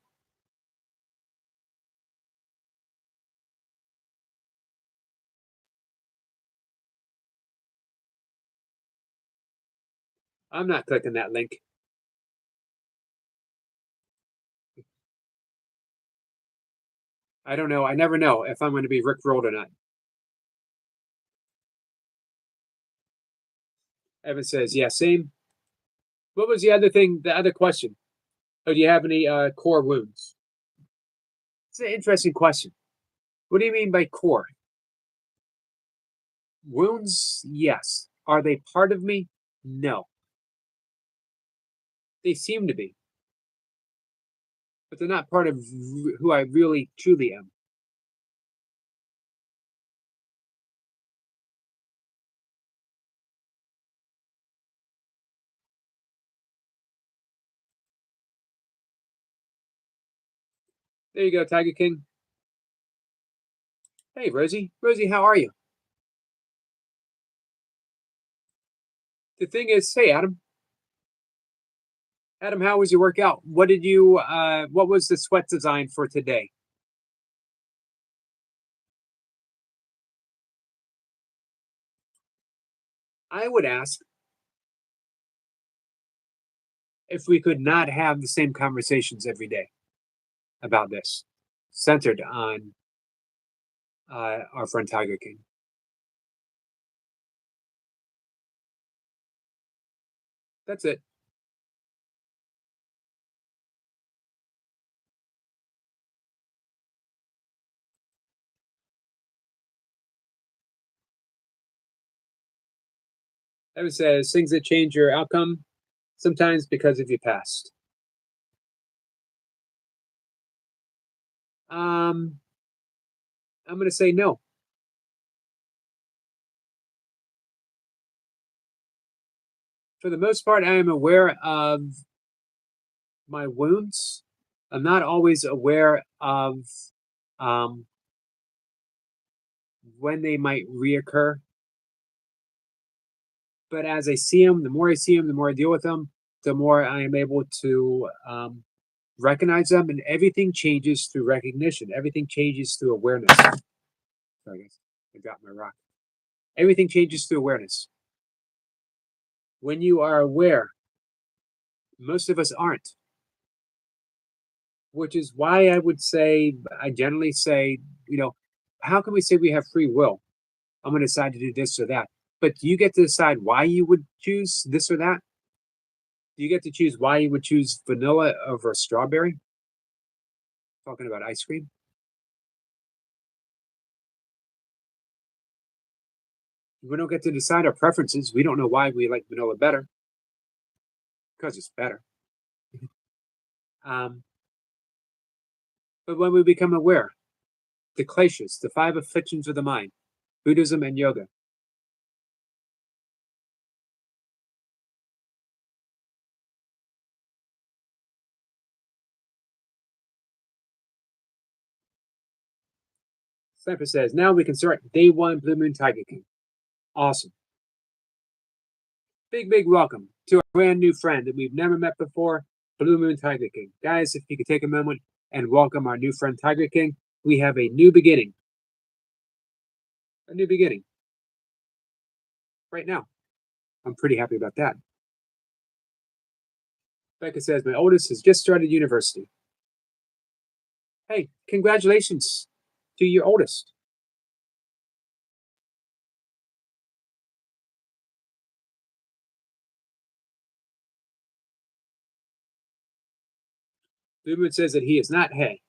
I'm not clicking that link. I don't know. I never know if I'm going to be rickrolled or not. Evan says, yeah, same. What was the other thing? The other question? Oh, do you have any core wounds? It's an interesting question. What do you mean by core? Wounds, yes. Are they part of me? No. They seem to be, but they're not part of who I really truly am. There you go, Tiger King. Hey, Rosie. Rosie, how are you? The thing is, hey, Adam. Adam, how was your workout? What was the sweat design for today? I would ask if we could not have the same conversations every day about this, centered on our friend Tiger King. That's it. Evan says things that change your outcome, sometimes because of your past. I'm going to say no. For the most part, I am aware of my wounds. I'm not always aware of um, when they might reoccur. But as I see them, the more I see them, the more I deal with them, the more I am able to recognize them. And everything changes through recognition. Everything changes through awareness. Sorry, guys, I dropped my rock. Everything changes through awareness. When you are aware, most of us aren't, which is why I would say, I generally say, how can we say we have free will? I'm going to decide to do this or that. But do you get to decide why you would choose this or that? Do you get to choose why you would choose vanilla over strawberry? Talking about ice cream. We don't get to decide our preferences. We don't know why we like vanilla better, because it's better. um, but when we become aware, the kleshas, the five afflictions of the mind, Buddhism and yoga. Sniper says, now we can start day one Blue Moon Tiger King. Awesome. Big welcome to our brand new friend that we've never met before, Blue Moon Tiger King. Guys, if you could take a moment and welcome our new friend Tiger King, we have a new beginning. A new beginning. Right now. I'm pretty happy about that. Becca says, my oldest has just started university. Hey, congratulations to your oldest. Blue Moon says that he is not hay.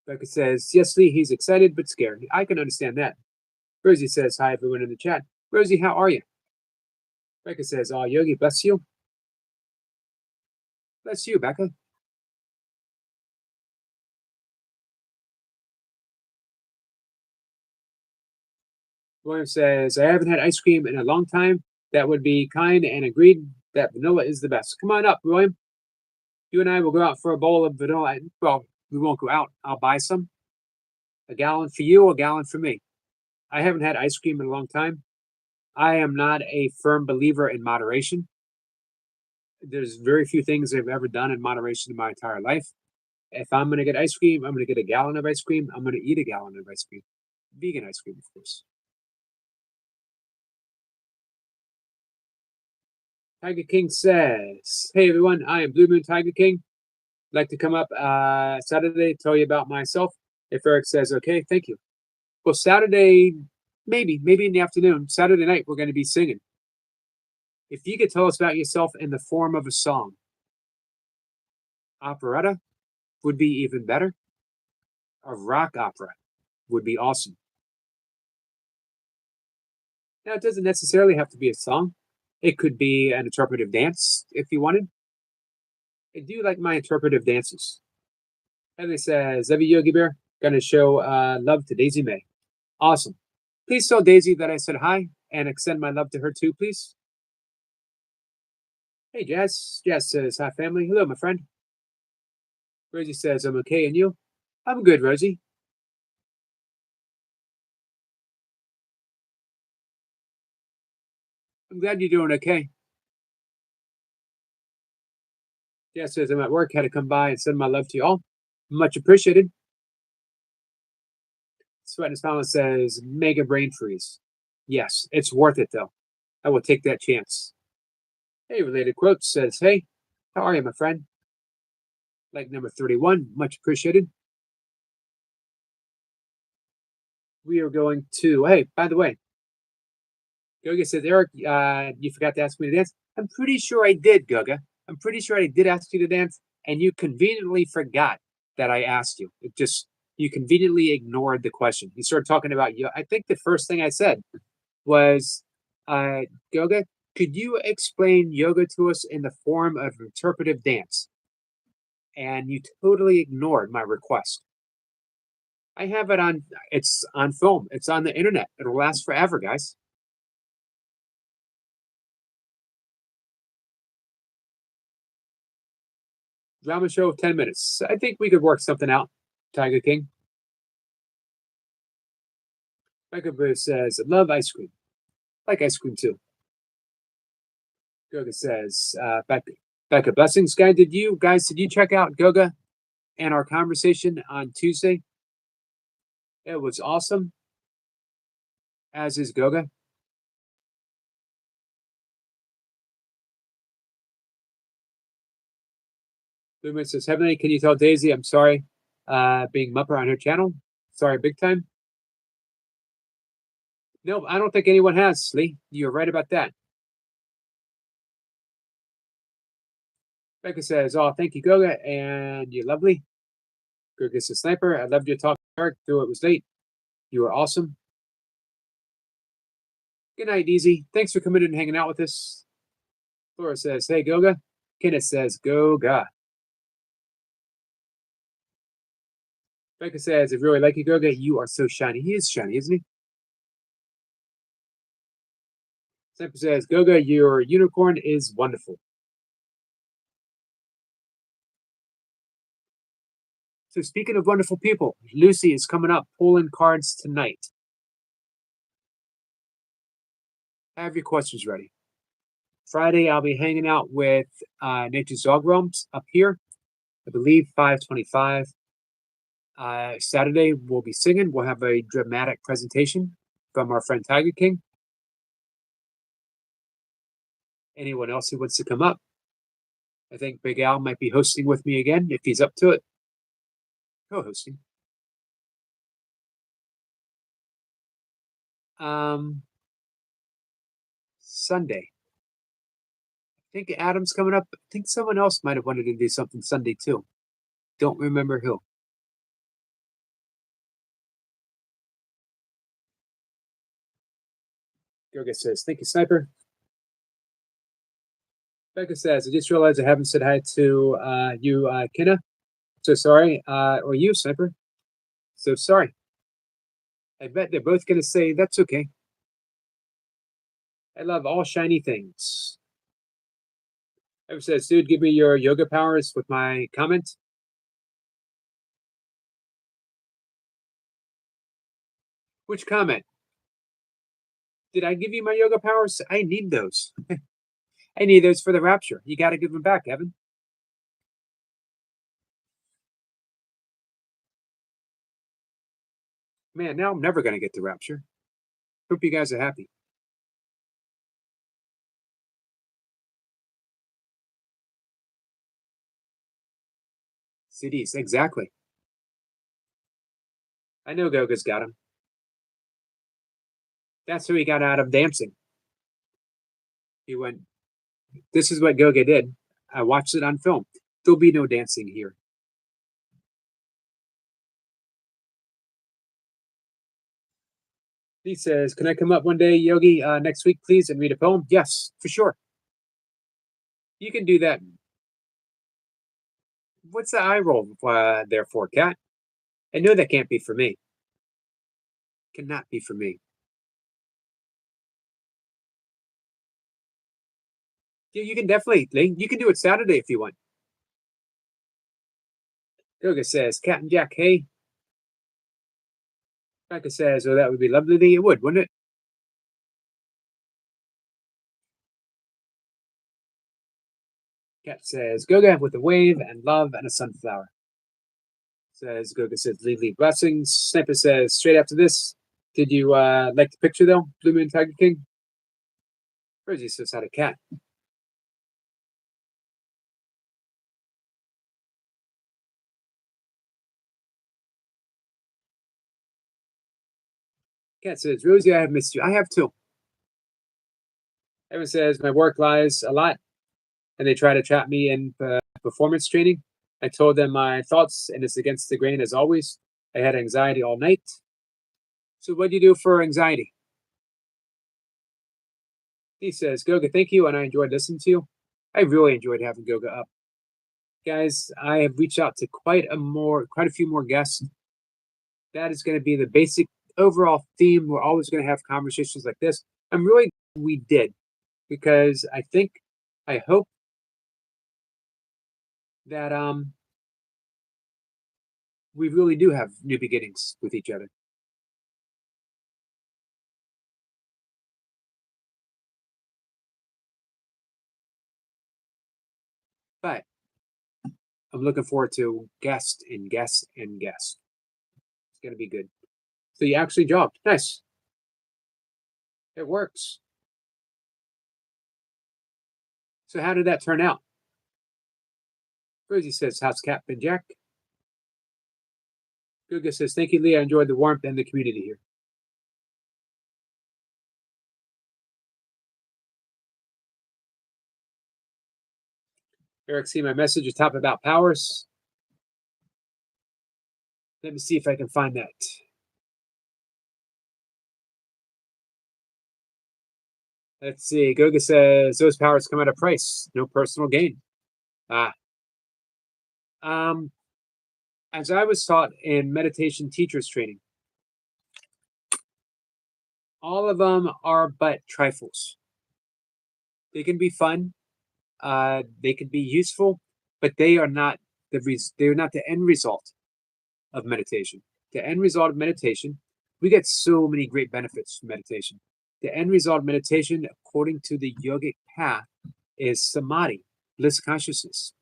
Becca says, yes, Lee, he's excited but scared. I can understand that. Rosie says, hi, everyone in the chat. Rosie, how are you? Becca says, oh, Yogi, bless you. Bless you, Becca. William says, I haven't had ice cream in a long time. That would be kind and agreed that vanilla is the best. Come on up, William. You and I will go out for a bowl of vanilla. Well, we won't go out. I'll buy some. A gallon for you, a gallon for me. I haven't had ice cream in a long time. I am not a firm believer in moderation. There's very few things I've ever done in moderation in my entire life. If I'm going to get ice cream, I'm going to get a gallon of ice cream. I'm going to eat a gallon of ice cream. Vegan ice cream, of course. Tiger King says, hey everyone, I am Blue Moon Tiger King. I'd like to come up Saturday, tell you about myself. If Eric says, okay, thank you. Well, Saturday, maybe in the afternoon, Saturday night, we're going to be singing. If you could tell us about yourself in the form of a song, operetta would be even better. A rock opera would be awesome. Now, it doesn't necessarily have to be a song. It could be an interpretive dance if you wanted. I do like my interpretive dances. Heather says, Zevi Yogi Bear, gonna show love to Daisy May. Awesome. Please tell Daisy that I said hi and extend my love to her too, please. Hey, Jazz. Jazz says, hi, family. Hello, my friend. Rosie says, I'm okay, and you? I'm good, Rosie. I'm glad you're doing okay. Jazz says, I'm at work, had to come by and send my love to you all. Much appreciated. Sweat and Smile says, mega brain freeze. Yes, it's worth it, though. I will take that chance. Hey, Related Quotes says, hey, how are you, my friend? Like number 31, much appreciated. We are going to, hey, by the way, Goga says, Eric, you forgot to ask me to dance. I'm pretty sure I did, Goga. I'm pretty sure I did ask you to dance, and you conveniently forgot. that I asked you. It just you conveniently ignored the question. You started talking about I think the first thing I said was, uh, yoga. Could you explain yoga to us in the form of interpretive dance? And you totally ignored my request. I have it on. It's on film. It's on the internet. It'll last forever, guys. Drama show of 10 minutes. I think we could work something out. Tiger King. Michael Bruce says, "I love ice cream. Like ice cream too." Goga says, Becca, blessings, guy. Did you check out Goga and our conversation on Tuesday? It was awesome. As is Goga. Lumen says, Heavenly, can you tell Daisy I'm sorry being Mupper on her channel? Sorry, big time. No, I don't think anyone has, Lee. You're right about that. Becca says, oh, thank you, Goga, and you're lovely. Goga says, Sniper, I loved your talk, Dark, though it was late. You were awesome. Good night, Easy. Thanks for coming in and hanging out with us. Flora says, hey, Goga. Kenneth says, Goga. Becca says, I really like you, Goga. You are so shiny. He is shiny, isn't he? Sniper says, Goga, your unicorn is wonderful. So speaking of wonderful people, Lucy is coming up pulling cards tonight. Have your questions ready. Friday, I'll be hanging out with Nature's Dog Realms up here. I believe 525. Saturday, we'll be singing. We'll have a dramatic presentation from our friend Tiger King. Anyone else who wants to come up? I think Big Al might be hosting with me again if he's up to it. Co-hosting. Sunday. I think Adam's coming up. I think someone else might have wanted to do something Sunday too. Don't remember who. Goga says, thank you, Sniper. Becca says, I just realized I haven't said hi to you, Kenna. So sorry. Or you, Sniper. So sorry. I bet they're both going to say, that's okay. I love all shiny things. Ever says, dude, give me your yoga powers with my comment. Which comment? Did I give you my yoga powers? I need those. I need those for the rapture. You got to give them back, Evan. Man, now I'm never going to get the rapture. Hope you guys are happy. CDs, exactly. I know Goga's got them. That's who he got out of dancing. He went, this is what Goga did. I watched it on film. There'll be no dancing here. He says, can I come up one day, Yogi, next week, please, and read a poem? Yes, for sure. You can do that. What's the eye roll there for, Cat? I know that can't be for me. Cannot be for me. Yeah, you can definitely. You can do it Saturday if you want. Goga says, Cat and Jack, hey. Becca says, oh, that would be lovely. It would, wouldn't it? Cat says, Goga with a wave and love and a sunflower. Says Goga says, leave blessings. Sniper says, straight after this, did you like the picture though? Blue Moon Tiger King? Rosie says, had a cat. Cat says, Rosie, I have missed you. I have too. Evan says, my work lies a lot and they try to trap me in performance training. I told them my thoughts, and it's against the grain as always. I had anxiety all night. So, what do you do for anxiety? He says, Goga, thank you, and I enjoyed listening to you. I really enjoyed having Goga up. Guys, I have reached out to quite a few more guests. That is going to be the basic overall theme. We're always going to have conversations like this. I'm really glad we did because I hope that we really do have new beginnings with each other. But I'm looking forward to guest and guest and guest. It's going to be good. So you actually jogged. Nice. It works. So how did that turn out? Rosie says, how's Cap and Jack? Guga says, thank you, Leah. I enjoyed the warmth and the community here. Eric, see my message at top about powers. Let me see if I can find that. Let's see. Goga says those powers come at a price, no personal gain. Ah. Um, as I was taught in meditation teachers training, all of them are but trifles. They can be fun, they can be useful, but they are not they're not the end result of meditation. The end result of meditation, we get so many great benefits from meditation. The end result of meditation, according to the yogic path, is samadhi, bliss consciousness.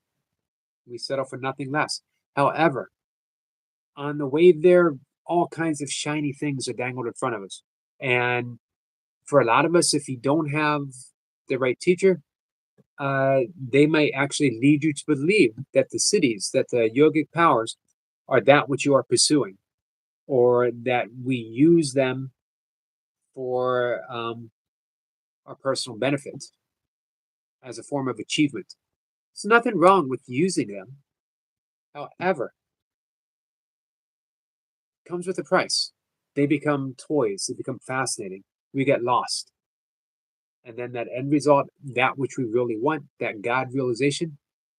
We settle for nothing less. However, on the way there, all kinds of shiny things are dangled in front of us. And for a lot of us, if you don't have the right teacher, they might actually lead you to believe that the cities, that the yogic powers are that which you are pursuing, or that we use them for our personal benefit as a form of achievement. There's nothing wrong with using them. However, it comes with a price. They become toys, they become fascinating. We get lost. And then that end result, that which we really want, that God realization,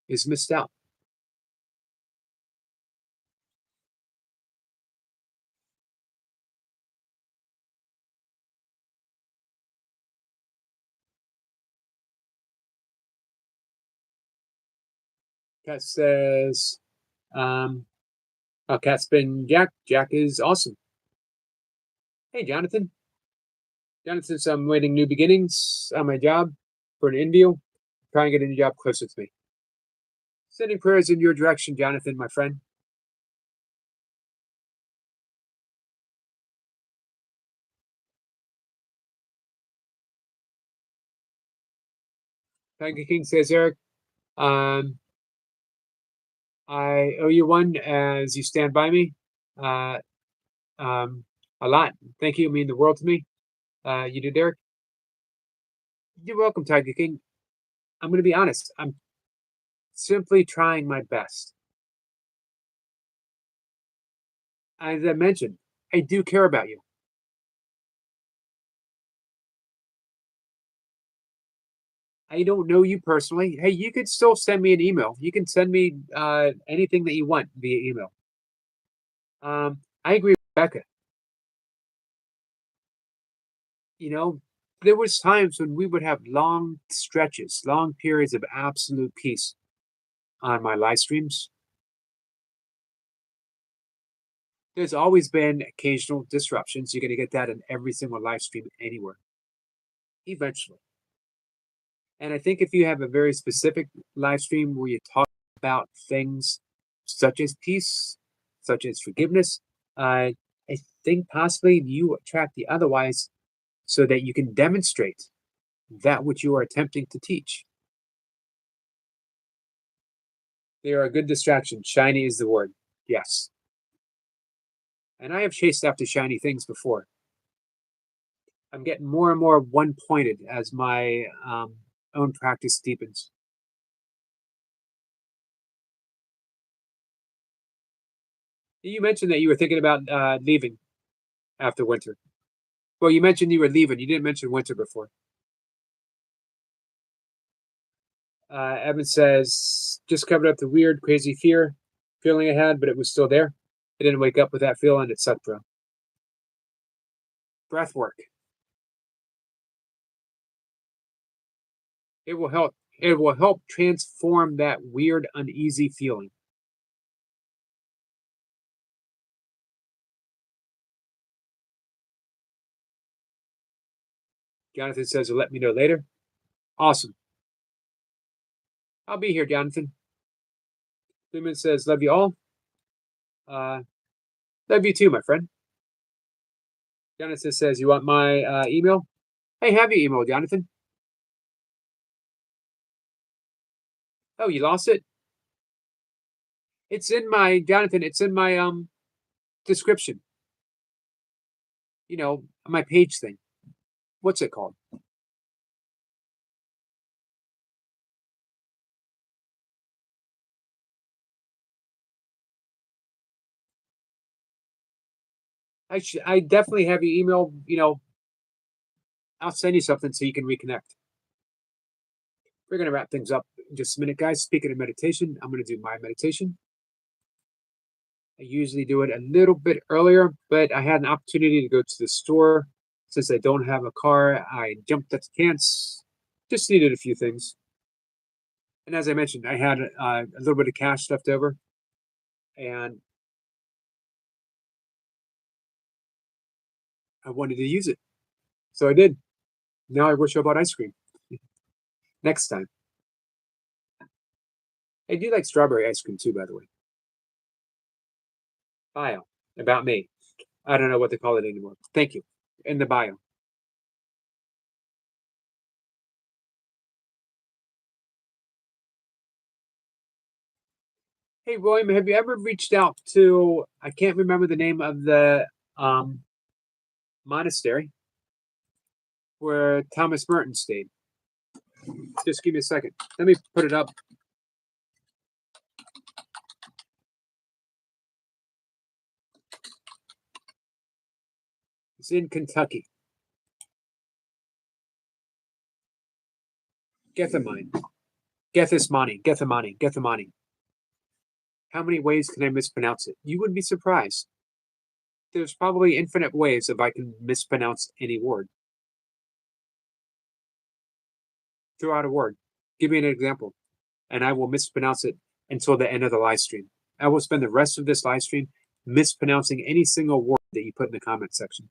is missed out. Cat says, oh, Cat's been Jack. Jack is awesome. Hey, Jonathan. Jonathan says, I'm waiting new beginnings on my job for an interview. Try and get a new job closer to me. Sending prayers in your direction, Jonathan, my friend. Tiger King says, Eric, um, I owe you one as you stand by me. Uh, um, a lot. Thank you. Mean the world to me. You did, Eric. You're welcome, Tiger King. I'm going to be honest. I'm simply trying my best. As I mentioned, I do care about you. I don't know you personally. Hey, you could still send me an email. You can send me anything that you want via email. I agree with Becca. You know, there was times when we would have long stretches, long periods of absolute peace on my live streams. There's always been occasional disruptions. You're going to get that in every single live stream anywhere, eventually. And I think if you have a very specific live stream where you talk about things such as peace, such as forgiveness, I think possibly you attract the otherwise so that you can demonstrate that which you are attempting to teach. They are a good distraction. Shiny is the word. Yes. And I have chased after shiny things before. I'm getting more and more one pointed as my own practice deepens. You mentioned that you were thinking about leaving after winter. Well, you mentioned you were leaving. You didn't mention winter before. Evan says, just covered up the weird, crazy feeling I had, but it was still there. I didn't wake up with that feeling, etc. Breath work. It will help. It will help transform that weird, uneasy feeling. Jonathan says, "Let me know later." Awesome. I'll be here, Jonathan. Lumen says, "Love you all." Uh, love you too, my friend. Jonathan says, "You want my email?" Hey, have your email, Jonathan. Oh, you lost it? It's in my Jonathan. It's in my description. You know, my page thing. What's it called? I definitely have your email. You know, I'll send you something so you can reconnect. We're gonna wrap things up in just a minute, guys. Speaking of meditation, I'm gonna do my meditation. I usually do it a little bit earlier, but I had an opportunity to go to the store. Since I don't have a car, I jumped at the chance. Just needed a few things. And as I mentioned, I had a little bit of cash left over, and I wanted to use it. So I did. Now I wish I bought ice cream next time. I do like strawberry ice cream too, by the way. Bio about me. I don't know what they call it anymore. Thank you. In the bio. Hey, William, have you ever reached out to, I can't remember the name of the um, monastery where Thomas Merton stayed? Just give me a second. Let me put it up. It's in Kentucky. Gethsemane. Gethsemane. How many ways can I mispronounce it? You wouldn't be surprised. There's probably infinite ways if I can mispronounce any word. Throw out a word. Give me an example, and I will mispronounce it until the end of the live stream. I will spend the rest of this live stream mispronouncing any single word that you put in the comment section.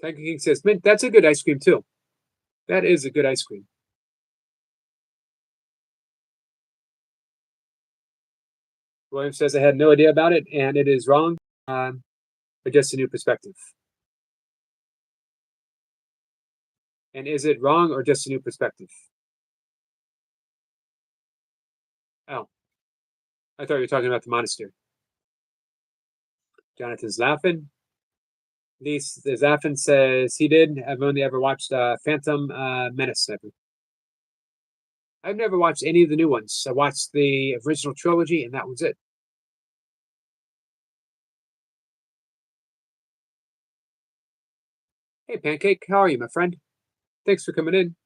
Tiger King says, "Mint, that's a good ice cream too. That is a good ice cream." William says, "I had no idea about it, and it is wrong, but just a new perspective." And is it wrong or just a new perspective? Oh, I thought you were talking about the monastery. Jonathan's laughing. Lise Zaffin says he did. I've only ever watched Phantom Menace. I've never watched any of the new ones. I watched the original trilogy, and that was it. Hey, Pancake, how are you, my friend? Thanks for coming in.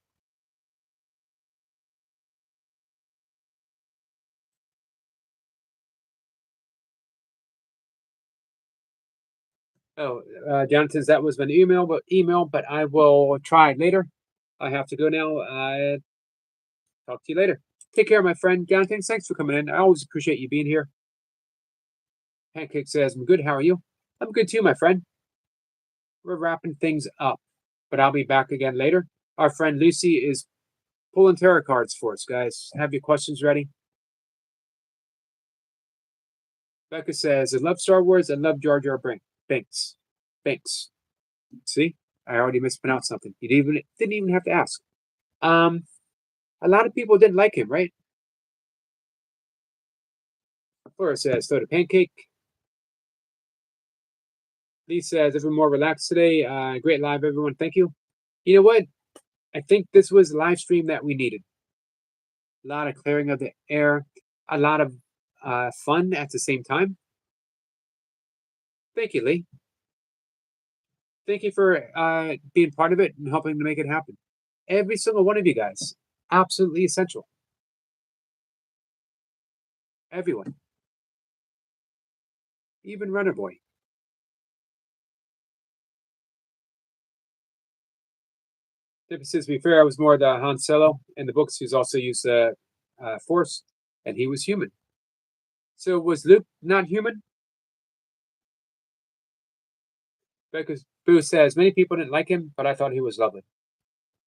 Oh, Jonathan's that was my email, but I will try later. I have to go now. Talk to you later. Take care, my friend. Jonathan, thanks for coming in. I always appreciate you being here. Pancake says, "I'm good. How are you?" I'm good too, my friend. We're wrapping things up, but I'll be back again later. Our friend Lucy is pulling tarot cards for us, guys. Have your questions ready. Becca says, "I love Star Wars. I love Jar Jar Binks. Binks. See, I already mispronounced something. You didn't even have to ask. Um, a lot of people didn't like him, right?" Flora says, "So the pancake." Lee says, everyone more relaxed today. Great live, everyone. Thank you. You know what? I think this was a live stream that we needed. A lot of clearing of the air, a lot of fun at the same time. Thank you, Lee. Thank you for being part of it and helping to make it happen. Every single one of you guys, absolutely essential. Everyone, even Runner Boy. Says, to be fair, I was more the Han Solo in the books. He's also used the Force, and he was human. So was Luke not human? Because Boo says many people didn't like him, but I thought he was lovely.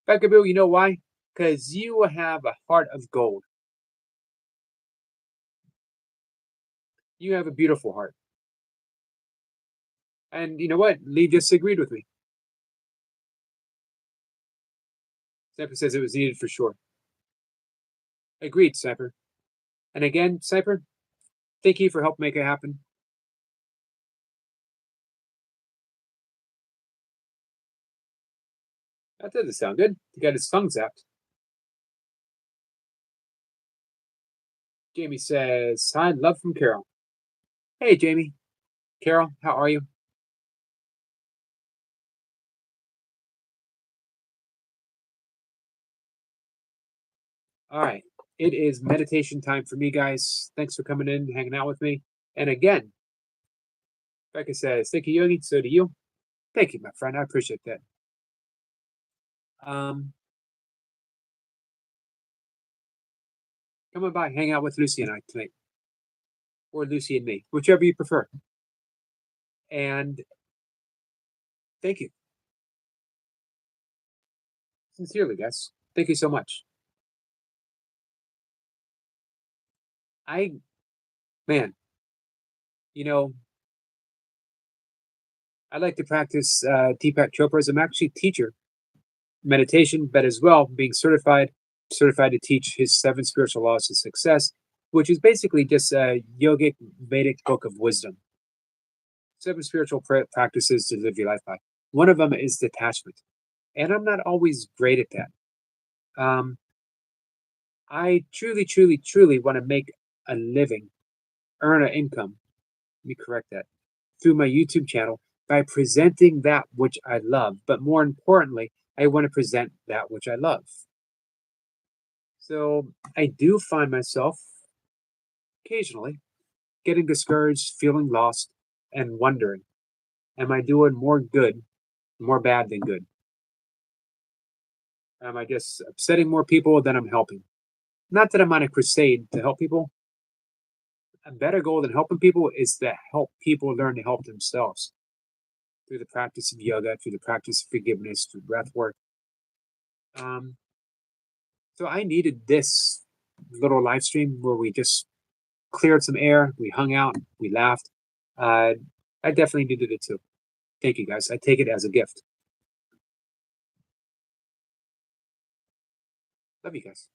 Becca Boo, you know why? Because you have a heart of gold. You have a beautiful heart. And you know what? Lee disagreed with me. Sniper says it was needed for sure. Agreed, Sniper. And again, Sniper, thank you for helping make it happen. That doesn't sound good. He got his tongue zapped. Jamie says, hi, love from Carol. Hey, Jamie. Carol, how are you? All right. It is meditation time for me, guys. Thanks for coming in, hanging out with me. And again, Becca says, thank you, Yogi. So do you. Thank you, my friend. I appreciate that. Come on by, hang out with Lucy and I tonight. Or Lucy and me, whichever you prefer. And thank you. Sincerely, guys. Thank you so much. Man, you know, I like to practice Deepak Chopra's. I'm actually a teacher, meditation, but as well being certified to teach his 7 spiritual laws of success, which is basically just a yogic Vedic book of wisdom. 7 spiritual practices to live your life by. One of them is detachment, and I'm not always great at that. I truly want to make a living, earn an income. Let me correct that, through my YouTube channel by presenting that which I love. But more importantly, I want to present that which I love. So I do find myself occasionally getting discouraged, feeling lost, and wondering, am I doing more good, more bad than good? Am I just upsetting more people than I'm helping? Not that I'm on a crusade to help people. A better goal than helping people is to help people learn to help themselves through the practice of yoga, through the practice of forgiveness, through breath work. So I needed this little live stream where we just cleared some air, we hung out, we laughed. I definitely needed it too. Thank you, guys. I take it as a gift. Love you guys.